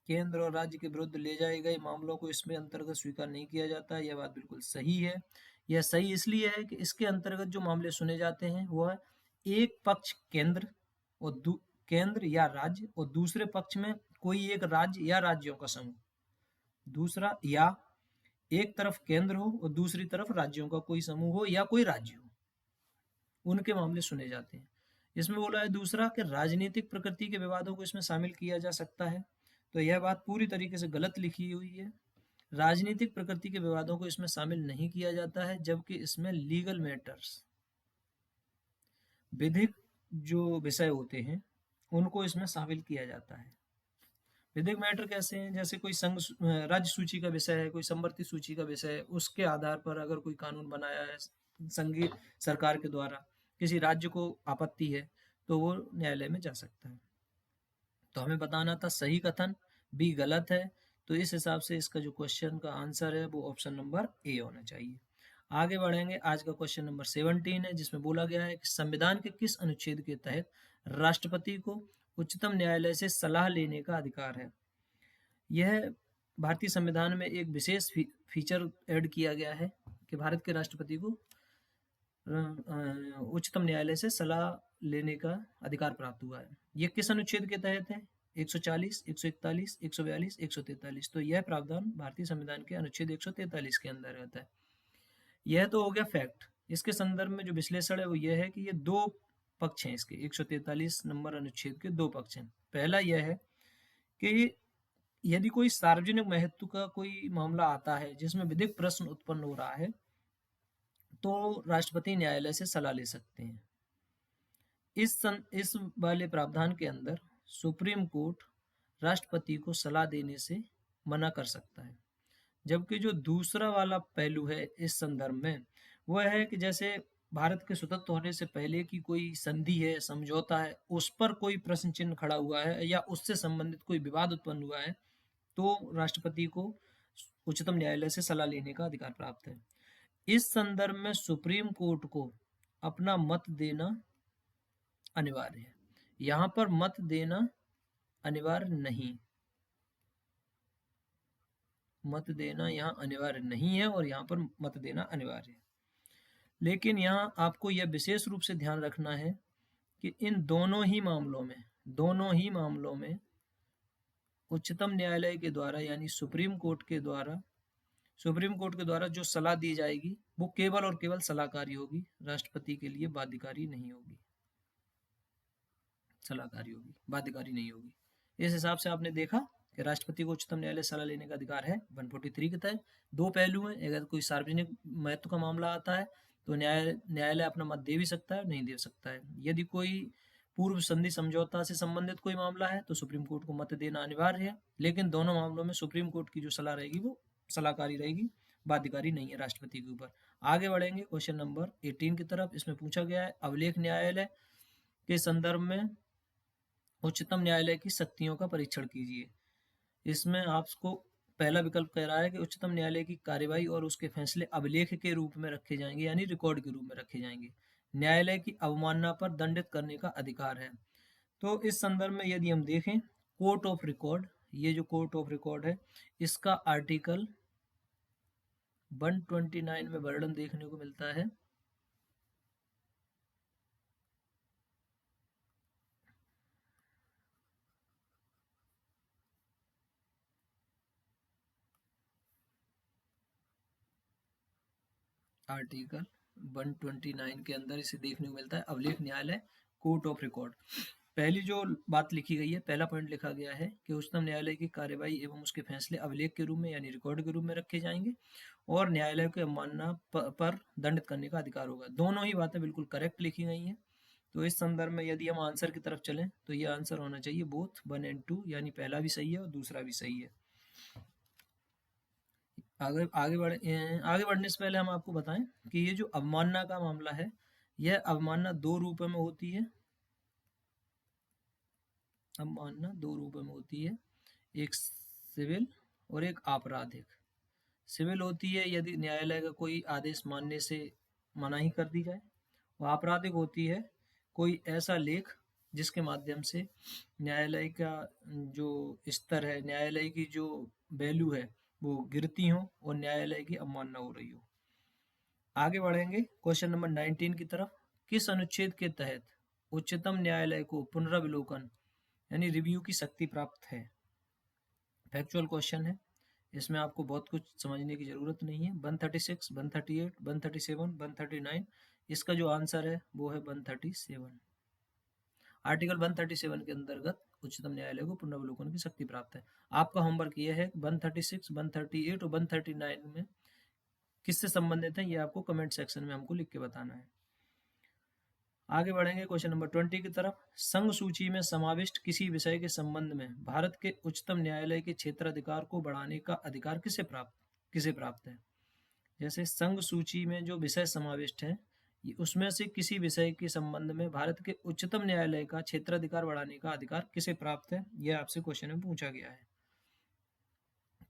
केंद्र और राज्य के विरुद्ध ले जाए गए मामलों को इसमें अंतर्गत स्वीकार नहीं किया जाता, यह बात बिल्कुल सही है। यह सही इसलिए है कि इसके अंतर्गत जो मामले सुने जाते हैं वह एक पक्ष केंद्र या राज्य और दूसरे पक्ष में कोई एक राज्य या राज्यों का समूह, दूसरा या एक तरफ केंद्र हो और दूसरी तरफ राज्यों का कोई समूह हो या कोई राज्य हो, उनके मामले सुने जाते हैं। इसमें बोला है दूसरा कि राजनीतिक प्रकृति के विवादों को इसमें शामिल किया जा सकता है, तो यह बात पूरी तरीके से गलत लिखी हुई है। राजनीतिक प्रकृति के विवादों को इसमें शामिल नहीं किया जाता है, जबकि इसमें लीगल मैटर्स, विधिक जो विषय होते हैं उनको इसमें शामिल किया जाता है। विधिक मैटर कैसे हैं, जैसे कोई संघ राज्य सूची का विषय है, कोई संवर्ती सूची का विषय है, उसके आधार पर अगर कोई कानून बनाया है संघीय सरकार के द्वारा, किसी राज्य को आपत्ति है तो वो न्यायालय में जा सकता है। तो हमें बताना था सही कथन, बी गलत है, तो इस हिसाब से इसका जो क्वेश्चन का आंसर है वो ऑप्शन नंबर ए होना चाहिए। आगे बढ़ेंगे, आज का क्वेश्चन नंबर 17 है, जिसमें बोला गया है कि संविधान के किस अनुच्छेद के तहत राष्ट्रपति को उच्चतम न्यायालय से सलाह लेने का अधिकार है। यह भारतीय संविधान में एक विशेष फीचर ऐड किया गया है कि भारत के राष्ट्रपति को उच्चतम न्यायालय से सलाह लेने का अधिकार प्राप्त हुआ है। यह किस अनुच्छेद के तहत है? 140, 141, 142, 143। तो यह प्रावधान भारतीय संविधान के अनुच्छेद 143 के अंदर रहता है। यह तो हो गया फैक्ट। इसके संदर्भ में जो विश्लेषण है वो यह है कि ये दो पक्ष हैं इसके, 143 नंबर अनुच्छेद के दो पक्ष हैं। पहला यह है कि यदि कोई सार्वजनिक महत्व का कोई मामला आता है जिसमें विधिक प्रश्न उत्पन्न हो रहा है तो राष्ट्रपति न्यायालय से सलाह ले सकते हैं। इस वाले प्रावधान के अंदर सुप्रीम कोर्ट राष्ट्रपति को सलाह देने से मना कर सकता है। जबकि जो दूसरा वाला पहलू है इस संदर्भ में वह है कि जैसे भारत के स्वतंत्र होने से पहले की कोई संधि है, समझौता है, उस पर कोई प्रश्न चिन्ह खड़ा हुआ है या उससे संबंधित कोई विवाद उत्पन्न हुआ है तो राष्ट्रपति को उच्चतम न्यायालय से सलाह लेने का अधिकार प्राप्त है। इस संदर्भ में सुप्रीम कोर्ट को अपना मत देना अनिवार्य है। यहाँ पर मत देना अनिवार्य नहीं, मत देना यहाँ अनिवार्य नहीं है और यहाँ पर मत देना अनिवार्य है। लेकिन यहाँ आपको यह विशेष रूप से ध्यान रखना है कि इन दोनों ही मामलों में उच्चतम न्यायालय के द्वारा यानी सुप्रीम कोर्ट के द्वारा जो सलाह दी जाएगी वो केवल और केवल सलाहकारी होगी, राष्ट्रपति के लिए बाध्यकारी नहीं होगी, सलाहकारी होगी, बाध्यकारी नहीं होगी। इस हिसाब से आपने देखा कि राष्ट्रपति को उच्चतम न्यायालय सलाह लेने का अधिकार है 143 के तहत। दो पहलू हैं, अगर कोई सार्वजनिक महत्व का मामला आता है तो न्यायालय अपना मत दे भी सकता है, नहीं दे सकता है। यदि कोई पूर्व संधि समझौता से संबंधित कोई मामला है तो सुप्रीम कोर्ट को मत देना अनिवार्य है, लेकिन दोनों मामलों में सुप्रीम कोर्ट की जो सलाह रहेगी वो सलाहकारी रहेगी, बाध्यकारी नहीं है राष्ट्रपति के ऊपर। आगे बढ़ेंगे क्वेश्चन नंबर 18 की तरफ। इसमें पूछा गया है अभिलेख न्यायालय के संदर्भ में उच्चतम न्यायालय की शक्तियों का परीक्षण कीजिए। इसमें आपको पहला विकल्प कह रहा है कि उच्चतम न्यायालय की कार्यवाही और उसके फैसले अभिलेख के रूप में रखे जाएंगे यानी रिकॉर्ड के रूप में रखे जाएंगे। न्यायालय की अवमानना पर दंडित करने का अधिकार है। तो इस संदर्भ में यदि हम देखें कोर्ट ऑफ रिकॉर्ड, ये जो कोर्ट ऑफ रिकॉर्ड है इसका आर्टिकल 129 में वर्णन देखने को मिलता है। आर्टिकल 129 के अंदर इसे देखने को मिलता है अभिलेख न्यायालय, कोर्ट ऑफ रिकॉर्ड। पहली जो बात लिखी गई है, पहला पॉइंट लिखा गया है कि उच्चतम न्यायालय की कार्यवाही एवं उसके फैसले अभिलेख के रूप में यानी रिकॉर्ड के रूप में रखे जाएंगे और न्यायालय के अवमानना पर दंडित करने का अधिकार होगा। दोनों ही बातें बिल्कुल करेक्ट लिखी गई हैं। तो इस संदर्भ में यदि हम आंसर की तरफ चलें तो ये आंसर होना चाहिए बोथ 1 and 2, यानी पहला भी सही है और दूसरा भी सही है। आगे बढ़ने से पहले हम आपको बताएं कि ये जो अवमानना का मामला है यह अवमानना दो रूपों में होती है। अवमानना दो रूपों में होती है, एक सिविल और एक आपराधिक। सिविल होती है यदि न्यायालय का कोई आदेश मानने से मनाही कर दी जाए, और आपराधिक होती है कोई ऐसा लेख जिसके माध्यम से न्यायालय का जो स्तर है, न्यायालय की जो वैल्यू है वो गिरती हो और न्यायालय की अवमानना हो रही हो। आगे बढ़ेंगे क्वेश्चन नंबर 19 की तरफ। किस अनुच्छेद के तहत उच्चतम न्यायालय को पुनरावलोकन यानी रिव्यू की शक्ति प्राप्त है? फैक्चुअल क्वेश्चन है, इसमें आपको बहुत कुछ समझने की जरूरत नहीं है। 136, 138, 137, 139, इसका जो आंसर है वो है 137। आर्टिकल 137 के अंतर्गत उच्चतम न्यायालय को पुनरावलोकन की शक्ति प्राप्त है। आपका होमवर्क यह है 136, 138 और 139 में किससे संबंधित है ये आपको कमेंट सेक्शन में हमको लिख के बताना है। आगे बढ़ेंगे क्वेश्चन नंबर 20 की तरफ। संघ सूची में समाविष्ट किसी विषय के संबंध में भारत के उच्चतम न्यायालय के क्षेत्राधिकार को बढ़ाने का अधिकार किसे प्राप्त है। जैसे संघ सूची में जो विषय समाविष्ट है, उसमें से किसी विषय के संबंध में भारत के उच्चतम न्यायालय का क्षेत्राधिकार बढ़ाने का अधिकार किसे प्राप्त है, यह आपसे क्वेश्चन में पूछा गया है।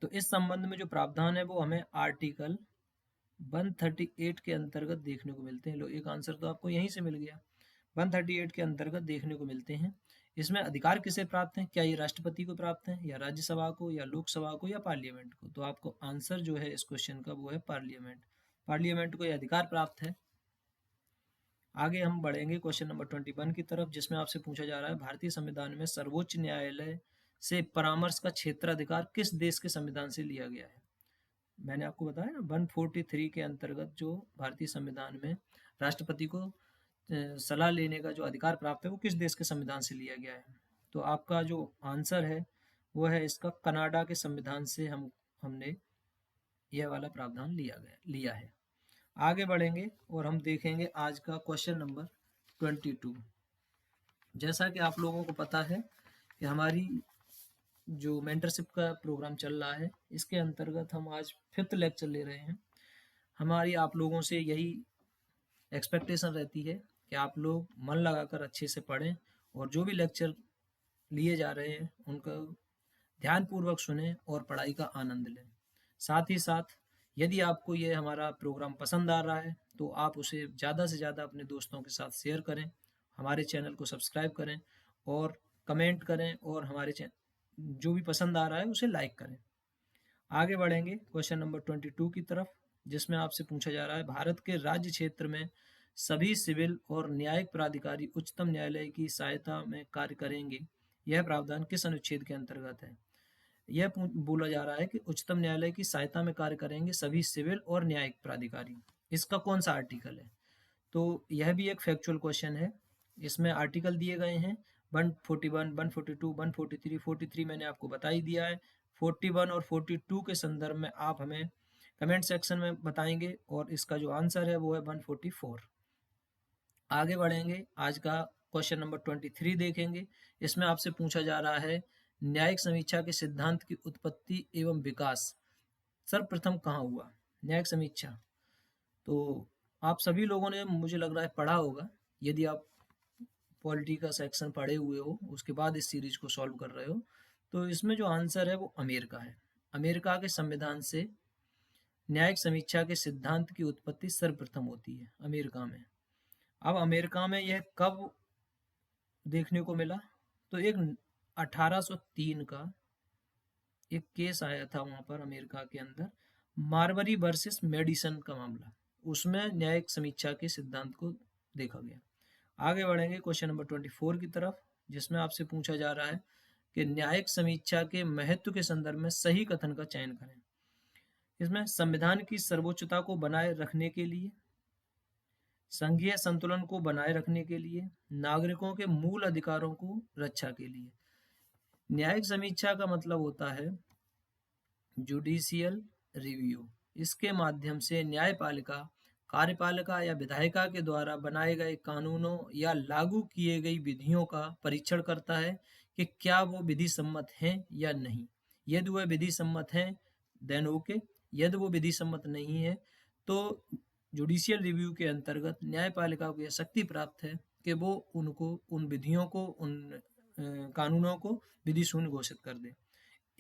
तो इस संबंध में जो प्रावधान है वो हमें आर्टिकल 138 के अंतर्गत देखने को मिलते हैं। लो, एक आंसर तो आपको यहीं से मिल गया। 138 के अंतर्गत देखने को मिलते हैं। इसमें अधिकार किसे प्राप्त है, क्या ये राष्ट्रपति को प्राप्त है, या राज्यसभा को, या लोकसभा को, या पार्लियामेंट को। तो आपको आंसर जो है इस क्वेश्चन का वो है पार्लियामेंट। पार्लियामेंट को यह अधिकार प्राप्त है। आगे हम बढ़ेंगे क्वेश्चन नंबर 21 की तरफ, जिसमें आपसे पूछा जा रहा है भारतीय संविधान में सर्वोच्च न्यायालय से परामर्श का क्षेत्राधिकार किस देश के संविधान से लिया गया है। मैंने आपको बताया ना 143 के अंतर्गत जो भारतीय संविधान में राष्ट्रपति को सलाह लेने का जो अधिकार प्राप्त है वो किस देश के संविधान से लिया गया है। तो आपका जो आंसर है वो है इसका कनाडा के संविधान से हमने यह वाला प्रावधान लिया है। आगे बढ़ेंगे और हम देखेंगे आज का क्वेश्चन नंबर 22। जैसा कि आप लोगों को पता है कि हमारी जो मेंटरशिप का प्रोग्राम चल रहा है, इसके अंतर्गत हम आज 5th लेक्चर ले रहे हैं। हमारी आप लोगों से यही एक्सपेक्टेशन रहती है कि आप लोग मन लगाकर अच्छे से पढ़ें और जो भी लेक्चर लिए जा रहे हैं उनका ध्यानपूर्वक सुनें और पढ़ाई का आनंद लें। साथ ही साथ यदि आपको ये हमारा प्रोग्राम पसंद आ रहा है तो आप उसे ज़्यादा से ज़्यादा अपने दोस्तों के साथ शेयर करें, हमारे चैनल को सब्सक्राइब करें और कमेंट करें, और हमारे चैनल जो भी पसंद आ रहा है उसे लाइक करें। आगे बढ़ेंगे क्वेश्चन नंबर 22 की तरफ, जिसमें आपसे पूछा जा रहा है भारत के राज्य क्षेत्र में सभी सिविल और न्यायिक प्राधिकारी उच्चतम न्यायालय की सहायता में कार्य करेंगे, यह प्रावधान किस अनुच्छेद के अंतर्गत है। यह बोला जा रहा है कि उच्चतम न्यायालय की सहायता में कार्य करेंगे सभी सिविल और न्यायिक प्राधिकारी। इसका कौन सा आर्टिकल है। तो यह भी एक फैक्चुअल क्वेश्चन है। इसमें आर्टिकल दिए गए हैं 141, 142, 143, 43 मैंने आपको बता ही दिया है। 41 और 42 के संदर्भ में आप हमें कमेंट सेक्शन में बताएंगे और इसका जो आंसर है वो है 144। आगे बढ़ेंगे, आज का क्वेश्चन नंबर 23 देखेंगे। इसमें आपसे पूछा जा रहा है न्यायिक समीक्षा के सिद्धांत की उत्पत्ति एवं विकास सर्वप्रथम कहाँ हुआ। न्यायिक समीक्षा तो आप सभी लोगों ने मुझे लग रहा है पढ़ा होगा। यदि आप पॉलिटी का सेक्शन पढ़े हुए हो उसके बाद इस सीरीज को सॉल्व कर रहे हो, तो इसमें जो आंसर है वो अमेरिका है। अमेरिका के संविधान से न्यायिक समीक्षा के सिद्धांत की उत्पत्ति सर्वप्रथम होती है अमेरिका में। अब अमेरिका में यह कब देखने को मिला, तो एक 1803 का एक केस आया था वहां पर अमेरिका के अंदर, मार्बरी वर्सेस मेडिसन का मामला, उसमें न्यायिक समीक्षा के सिद्धांत को देखा गया। आगे बढ़ेंगे क्वेश्चन नंबर 24 की तरफ, जिसमें आपसे पूछा जा रहा है कि न्यायिक समीक्षा के महत्व के संदर्भ में सही कथन का चयन करें। इसमें संविधान की सर्वोच्चता को बनाए रखने के लिए, संघीय संतुलन को बनाए रखने के लिए, नागरिकों के मूल अधिकारों को रक्षा के लिए। न्यायिक समीक्षा का मतलब होता है जुडिशियल रिव्यू। इसके माध्यम से न्यायपालिका कार्यपालिका या विधायिका के द्वारा बनाए गए कानूनों या लागू किए गई विधियों का परीक्षण करता है कि क्या वो विधि सम्मत हैं या नहीं। यदि वह विधि सम्मत है देन ओके, यदि वो विधि सम्मत नहीं है तो जुडिशियल रिव्यू के अंतर्गत न्यायपालिका को यह शक्ति प्राप्त है कि वो उनको उन विधियों को उन कानूनों को विधि शून्य घोषित कर दे।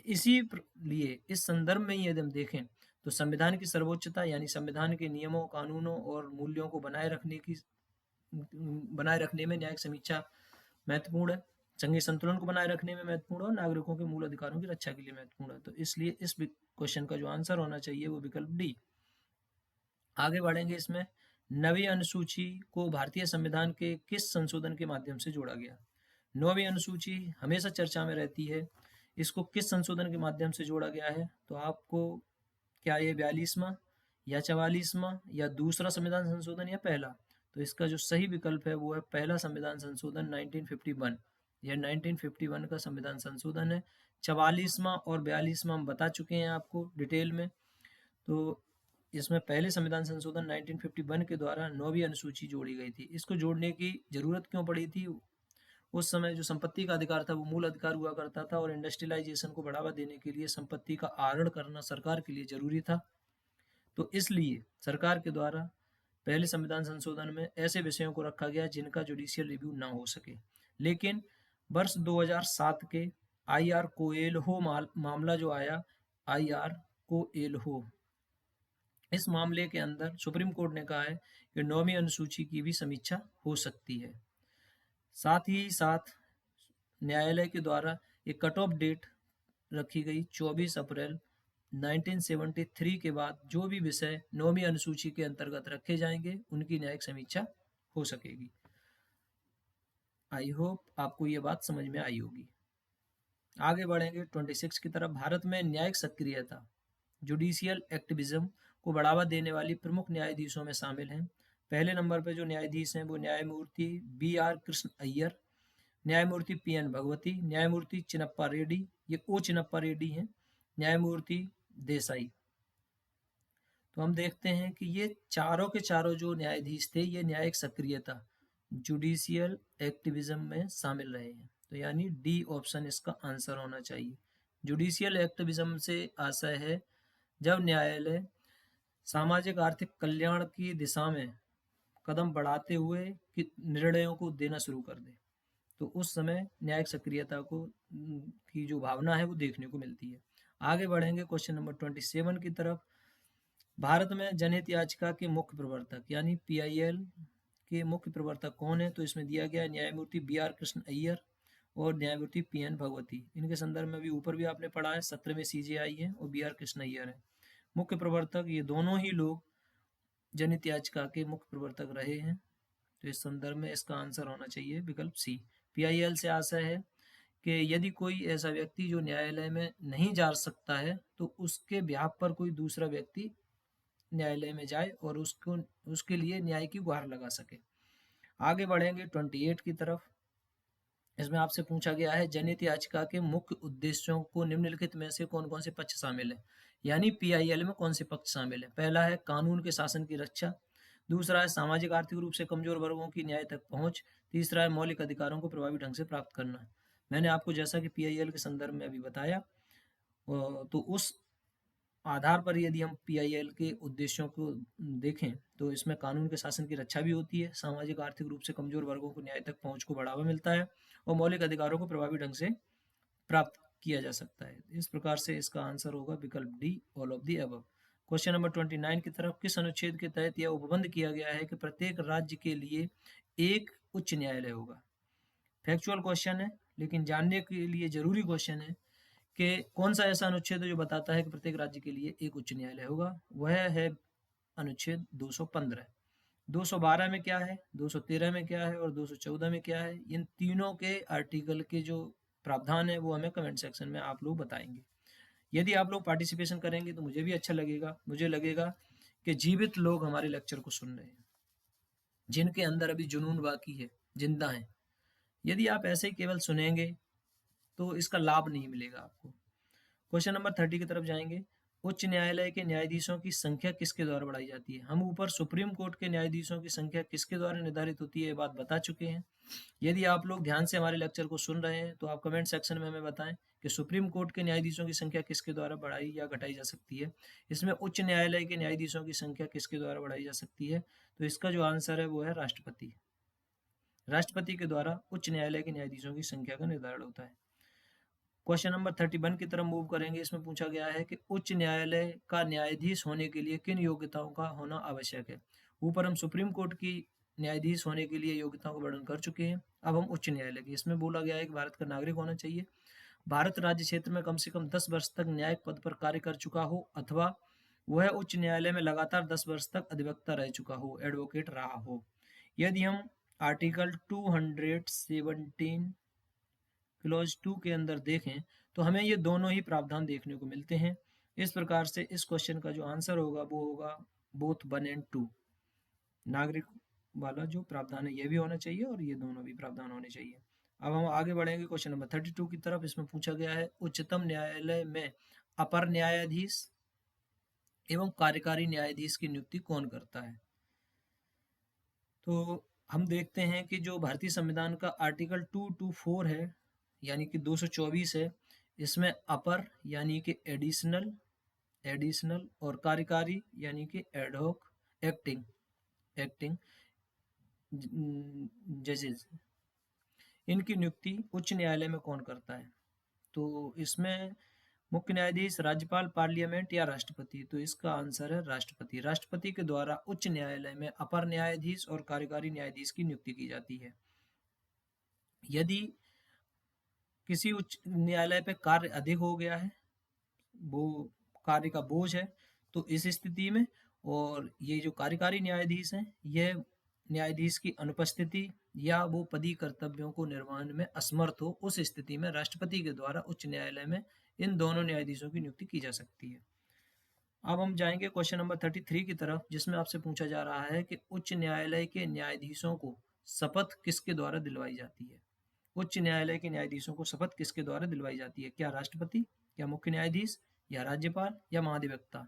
इसी लिए इस संदर्भ में यदि हम देखें तो संविधान की सर्वोच्चता यानी संविधान के नियमों, कानूनों और मूल्यों को बनाए रखने में न्यायिक समीक्षा महत्वपूर्ण है, संघीय संतुलन को बनाए रखने में महत्वपूर्ण है और नागरिकों के मूल अधिकारों की रक्षा के लिए महत्वपूर्ण है। तो इसलिए इस क्वेश्चन का जो आंसर होना चाहिए वो विकल्प डी। आगे बढ़ेंगे, इसमें नवीं अनुसूची को भारतीय संविधान के किस संशोधन के माध्यम से जोड़ा गया। नवीं अनुसूची हमेशा चर्चा में रहती है, इसको किस संशोधन के माध्यम से जोड़ा गया है। तो आपको क्या ये 42वां या 44वां या दूसरा संविधान संशोधन या पहला, तो इसका जो सही विकल्प है वो है पहला संविधान संशोधन 1951। यह 1951 का संविधान संशोधन है। 44वां और 42वां हम बता चुके हैं आपको डिटेल में। तो इसमें पहले संविधान संशोधन 1951 के द्वारा 9वीं अनुसूची जोड़ी गई थी। इसको जोड़ने की जरूरत क्यों पड़ी थी? उस समय जो संपत्ति का अधिकार था वो मूल अधिकार हुआ करता था और इंडस्ट्रियलाइजेशन को बढ़ावा देने के लिए संपत्ति का आहरण करना सरकार के लिए जरूरी था। तो इसलिए सरकार के द्वारा पहले संविधान संशोधन में ऐसे विषयों को रखा गया जिनका जुडिशियल रिव्यू ना हो सके। लेकिन वर्ष 2007 के आईआर कोएल्हो मामला जो आया, आईआर कोएल्हो, इस मामले के अंदर सुप्रीम कोर्ट ने कहा है कि 9वीं अनुसूची की भी समीक्षा हो सकती है। साथ ही साथ न्यायालय के द्वारा एक कट ऑफ डेट रखी गई 24 अप्रैल 1973 के बाद जो भी विषय 9वीं अनुसूची के अंतर्गत रखे जाएंगे उनकी न्यायिक समीक्षा हो सकेगी। आई होप आपको ये बात समझ में आई होगी। आगे बढ़ेंगे 26 की तरफ। भारत में न्यायिक सक्रियता, जुडिशियल एक्टिविज्म को बढ़ावा देने वाली प्रमुख न्यायाधीशों में शामिल हैं। पहले नंबर पर जो न्यायाधीश हैं वो न्यायमूर्ति BR कृष्ण अय्यर, न्यायमूर्ति PN भगवती, न्यायमूर्ति चिन्नप्पा रेड्डी, ये ओ चिन्नप्पा रेड्डी हैं, न्यायमूर्ति देसाई। तो हम देखते हैं कि ये चारों के चारों जो न्यायाधीश थे ये न्यायिक सक्रियता, जुडिशियल एक्टिविज्म में शामिल रहे हैं। तो यानी डी ऑप्शन इसका आंसर होना चाहिए। जुडिशियल एक्टिविज्म से आशय है जब न्यायालय सामाजिक आर्थिक कल्याण की दिशा में कदम बढ़ाते हुए कि निर्णयों को देना शुरू कर दे, तो उस समय न्यायिक सक्रियता को की जो भावना है वो देखने को मिलती है। आगे बढ़ेंगे क्वेश्चन नंबर 27 की तरफ। भारत में जनहित याचिका के मुख्य प्रवर्तक यानी PIL के मुख्य प्रवर्तक कौन है? तो इसमें दिया गया न्यायमूर्ति BR कृष्ण अय्यर और न्यायमूर्ति PN भगवती। इनके संदर्भ में भी ऊपर भी आपने पढ़ा है, 17वें CJI है और BR कृष्ण अय्यर है मुख्य प्रवर्तक। ये दोनों ही लोग जनहित याचिका के मुख्य प्रवर्तक रहे हैं। तो इस संदर्भ में इसका आंसर होना चाहिए विकल्प C। PIL से आशय है कि यदि कोई ऐसा व्यक्ति जो न्यायालय में नहीं जा सकता है तो उसके ब्याह पर कोई दूसरा व्यक्ति न्यायालय में जाए और उसको उसके लिए न्याय की गुहार लगा सके। आगे बढ़ेंगे 28 की तरफ। इसमें आपसे पूछा गया है जनहित याचिका के मुख्य उद्देश्यों को निम्नलिखित में से कौन कौन से पक्ष शामिल है, यानी PIL में कौन से पक्ष शामिल है। पहला है कानून के शासन की रक्षा, दूसरा है सामाजिक आर्थिक रूप से कमजोर वर्गों की न्याय तक पहुंच, तीसरा है मौलिक अधिकारों को प्रभावी ढंग से प्राप्त करना। मैंने आपको जैसा कि PIL के संदर्भ में अभी बताया, तो उस आधार पर यदि हम PIL के उद्देश्यों को देखें तो इसमें कानून के शासन की रक्षा भी होती है, सामाजिक आर्थिक रूप से कमजोर वर्गों को न्याय तक पहुंच को बढ़ावा मिलता है और मौलिक अधिकारों को प्रभावी ढंग से प्राप्त किया जा सकता है। इस प्रकार से इसका आंसर होगा विकल्प D, all of the above. Question number 29 की तरफ। किस अनुच्छेद के तहत यह उपबंध किया गया है कि प्रत्येक राज्य के लिए एक उच्च न्यायालय होगा? फैक्चुअल क्वेश्चन है लेकिन जानने के लिए जरूरी क्वेश्चन है कि कौन सा ऐसा अनुच्छेद है जो बताता है कि प्रत्येक राज्य के लिए एक उच्च न्यायालय होगा। वह है अनुच्छेद 215। 212 में क्या है, 213 में क्या है और 214 में क्या है, इन तीनों के आर्टिकल के जो प्रावधान है वो हमें कमेंट सेक्शन में आप लोग बताएंगे। यदि आप लोग पार्टिसिपेशन करेंगे तो मुझे भी अच्छा लगेगा। मुझे लगेगा कि जीवित लोग हमारे लेक्चर को सुन रहे हैं, जिनके अंदर अभी जुनून बाकी है, जिंदा है। यदि आप ऐसे ही केवल सुनेंगे तो इसका लाभ नहीं मिलेगा आपको। क्वेश्चन नंबर 30 की तरफ जाएंगे। उच्च न्यायालय के न्यायाधीशों की संख्या किसके द्वारा बढ़ाई जाती है? हम ऊपर सुप्रीम कोर्ट के न्यायाधीशों की संख्या किसके द्वारा निर्धारित होती है ये बात बता चुके हैं। यदि आप लोग ध्यान से हमारे लेक्चर को सुन रहे हैं तो आप कमेंट सेक्शन में हमें बताएं कि सुप्रीम कोर्ट के न्यायाधीशों की संख्या किसके द्वारा बढ़ाई या घटाई जा सकती है। इसमें उच्च न्यायालय के न्यायाधीशों की संख्या किसके द्वारा बढ़ाई जा सकती है? तो इसका जो आंसर है वो है राष्ट्रपति। राष्ट्रपति के द्वारा उच्च न्यायालय के न्यायाधीशों की संख्या का निर्धारण होता है। क्वेश्चन नंबर 31 की तरफ मूव करेंगे। इसमें पूछा गया है कि उच्च न्यायालय का न्यायाधीश होने के लिए किन योग्यताओं का होना आवश्यक है? ऊपर हम सुप्रीम कोर्ट की न्यायाधीश होने के लिए योग्यताओं का वर्णन कर चुके हैं। अब हम उच्च न्यायालय की, इसमें बोला गया है कि भारत का नागरिक होना चाहिए, भारत राज्य क्षेत्र में कम से कम 10 वर्ष तक न्यायिक पद पर कार्य कर चुका हो अथवा वह उच्च न्यायालय में लगातार 10 वर्ष तक अधिवक्ता रह चुका हो, एडवोकेट रहा हो। यदि हम आर्टिकल 217 क्लॉज 2 के अंदर देखें तो हमें ये दोनों ही प्रावधान देखने को मिलते हैं। इस प्रकार से इस क्वेश्चन का जो आंसर होगा वो होगा बोथ 1 एंड 2। नागरिक वाला जो प्रावधान है ये भी होना चाहिए और ये दोनों भी प्रावधान होने चाहिए। अब हम आगे बढ़ेंगे क्वेश्चन नंबर 32 की तरफ। इसमें पूछा गया है उच्चतम न्यायालय में अपर न्यायाधीश एवं कार्यकारी न्यायाधीश की नियुक्ति कौन करता है? तो हम देखते हैं कि जो भारतीय संविधान का आर्टिकल 224 है, यानी कि 224 है, इसमें अपर यानी कि एडिशनल और कार्यकारी यानी कि एडहॉक एक्टिंग एक्टिंग जजेस, इनकी नियुक्ति उच्च न्यायालय में कौन करता है? तो इसमें मुख्य न्यायाधीश, राज्यपाल, पार्लियामेंट या राष्ट्रपति? तो इसका आंसर है राष्ट्रपति। राष्ट्रपति के द्वारा उच्च न्यायालय में अपर न्यायाधीश और कार्यकारी न्यायाधीश की नियुक्ति की जाती है। यदि किसी उच्च न्यायालय पे कार्य अधिक हो गया है, वो कार्य का बोझ है, तो इस स्थिति में और ये जो कार्यकारी न्यायाधीश हैं, यह न्यायाधीश की अनुपस्थिति या वो पदी कर्तव्यों को निर्वहन में असमर्थ हो, उस स्थिति में राष्ट्रपति के द्वारा उच्च न्यायालय में इन दोनों न्यायाधीशों की नियुक्ति की जा सकती है। अब हम जाएंगे क्वेश्चन नंबर 33 की तरफ, जिसमें आपसे पूछा जा रहा है कि उच्च न्यायालय के न्यायाधीशों को शपथ किसके द्वारा दिलवाई जाती है? उच्च न्यायालय के न्यायाधीशों को शपथ किसके द्वारा दिलवाई जाती है? क्या राष्ट्रपति, या मुख्य न्यायाधीश, या राज्यपाल, या महाधिवक्ता?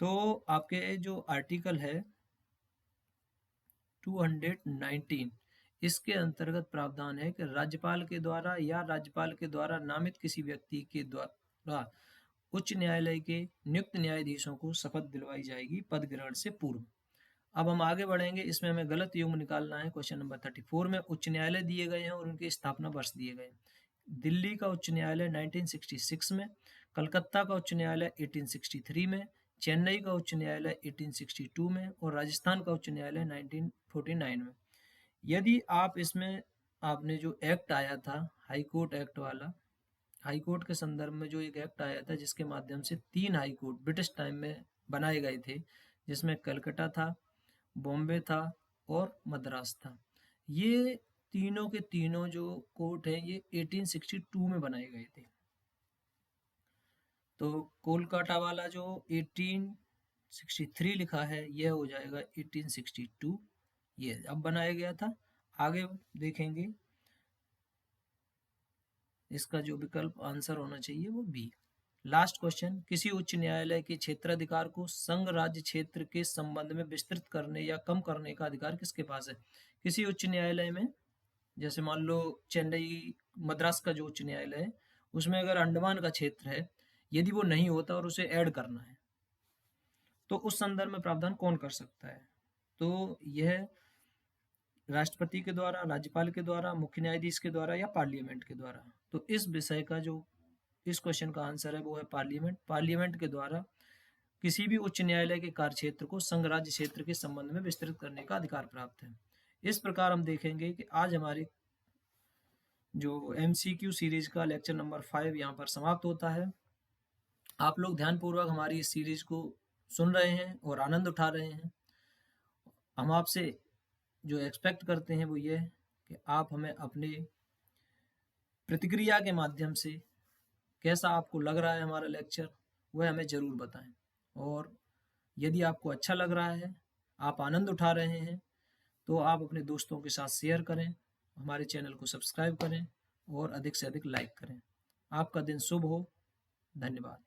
तो आपके जो आर्टिकल है 219, इसके अंतर्गत प्रावधान है कि राज्यपाल के द्वारा या राज्यपाल के द्वारा नामित किसी व्यक्ति के द्वारा उच्च न्यायालय के नियुक्त न्यायाधीशों को शपथ दिलवाई जाएगी पद ग्रहण से पूर्व। अब हम आगे बढ़ेंगे, इसमें हमें गलत युग्म निकालना है। क्वेश्चन नंबर 34 में उच्च न्यायालय दिए गए हैं और उनके स्थापना वर्ष दिए गए हैं। दिल्ली का उच्च न्यायालय 1966 में, कलकत्ता का उच्च न्यायालय 1863 में, चेन्नई का उच्च न्यायालय 1862 में और राजस्थान का उच्च न्यायालय 1949 में। यदि आप इसमें आपने जो एक्ट आया था हाई कोर्ट एक्ट वाला, हाई कोर्ट के संदर्भ में जो एक एक्ट आया था जिसके माध्यम से 3 हाई कोर्ट ब्रिटिश टाइम में बनाए गए थे, जिसमें कलकत्ता था, बॉम्बे था और मद्रास था। ये तीनों के तीनों जो कोर्ट हैं ये 1862 में बनाए गए थे। तो कोलकाता वाला जो 1863 लिखा है यह हो जाएगा 1862, ये अब बनाया गया था। आगे देखेंगे, इसका जो विकल्प आंसर होना चाहिए वो बी। लास्ट क्वेश्चन, किसी उच्च न्यायालय के क्षेत्राधिकार को संघ राज्य क्षेत्र के संबंध में विस्तृत करने या कम करने का अधिकार किसके पास है? किसी उच्च न्यायालय में, जैसे मान लो चेन्नई मद्रास का जो उच्च न्यायालय है, उसमें अगर अंडमान का क्षेत्र है, यदि वो नहीं होता और उसे ऐड करना है, तो उस संदर्भ में प्रावधान कौन कर सकता है? तो यह राष्ट्रपति के द्वारा, राज्यपाल के द्वारा, मुख्य न्यायाधीश के द्वारा या पार्लियामेंट के द्वारा। तो इस विषय का जो इस क्वेश्चन का आंसर है वो है पार्लियामेंट। पार्लियामेंट के द्वारा किसी भी उच्च न्यायालय के कार्य क्षेत्र को संघ राज्य क्षेत्र के संबंध में विस्तृत करने का अधिकार प्राप्त है। इस प्रकार हम देखेंगे कि आज हमारी जो MCQ सीरीज का लेक्चर नंबर 5 यहाँ पर समाप्त होता है। आप लोग ध्यानपूर्वक हमारी इस सीरीज को सुन रहे हैं और आनंद उठा रहे हैं। हम आपसे जो एक्सपेक्ट करते हैं वो ये है कि आप हमें अपने प्रतिक्रिया के माध्यम से कैसा आपको लग रहा है हमारा लेक्चर, वह हमें ज़रूर बताएं। और यदि आपको अच्छा लग रहा है, आप आनंद उठा रहे हैं, तो आप अपने दोस्तों के साथ शेयर करें, हमारे चैनल को सब्सक्राइब करें और अधिक से अधिक लाइक करें। आपका दिन शुभ हो। धन्यवाद।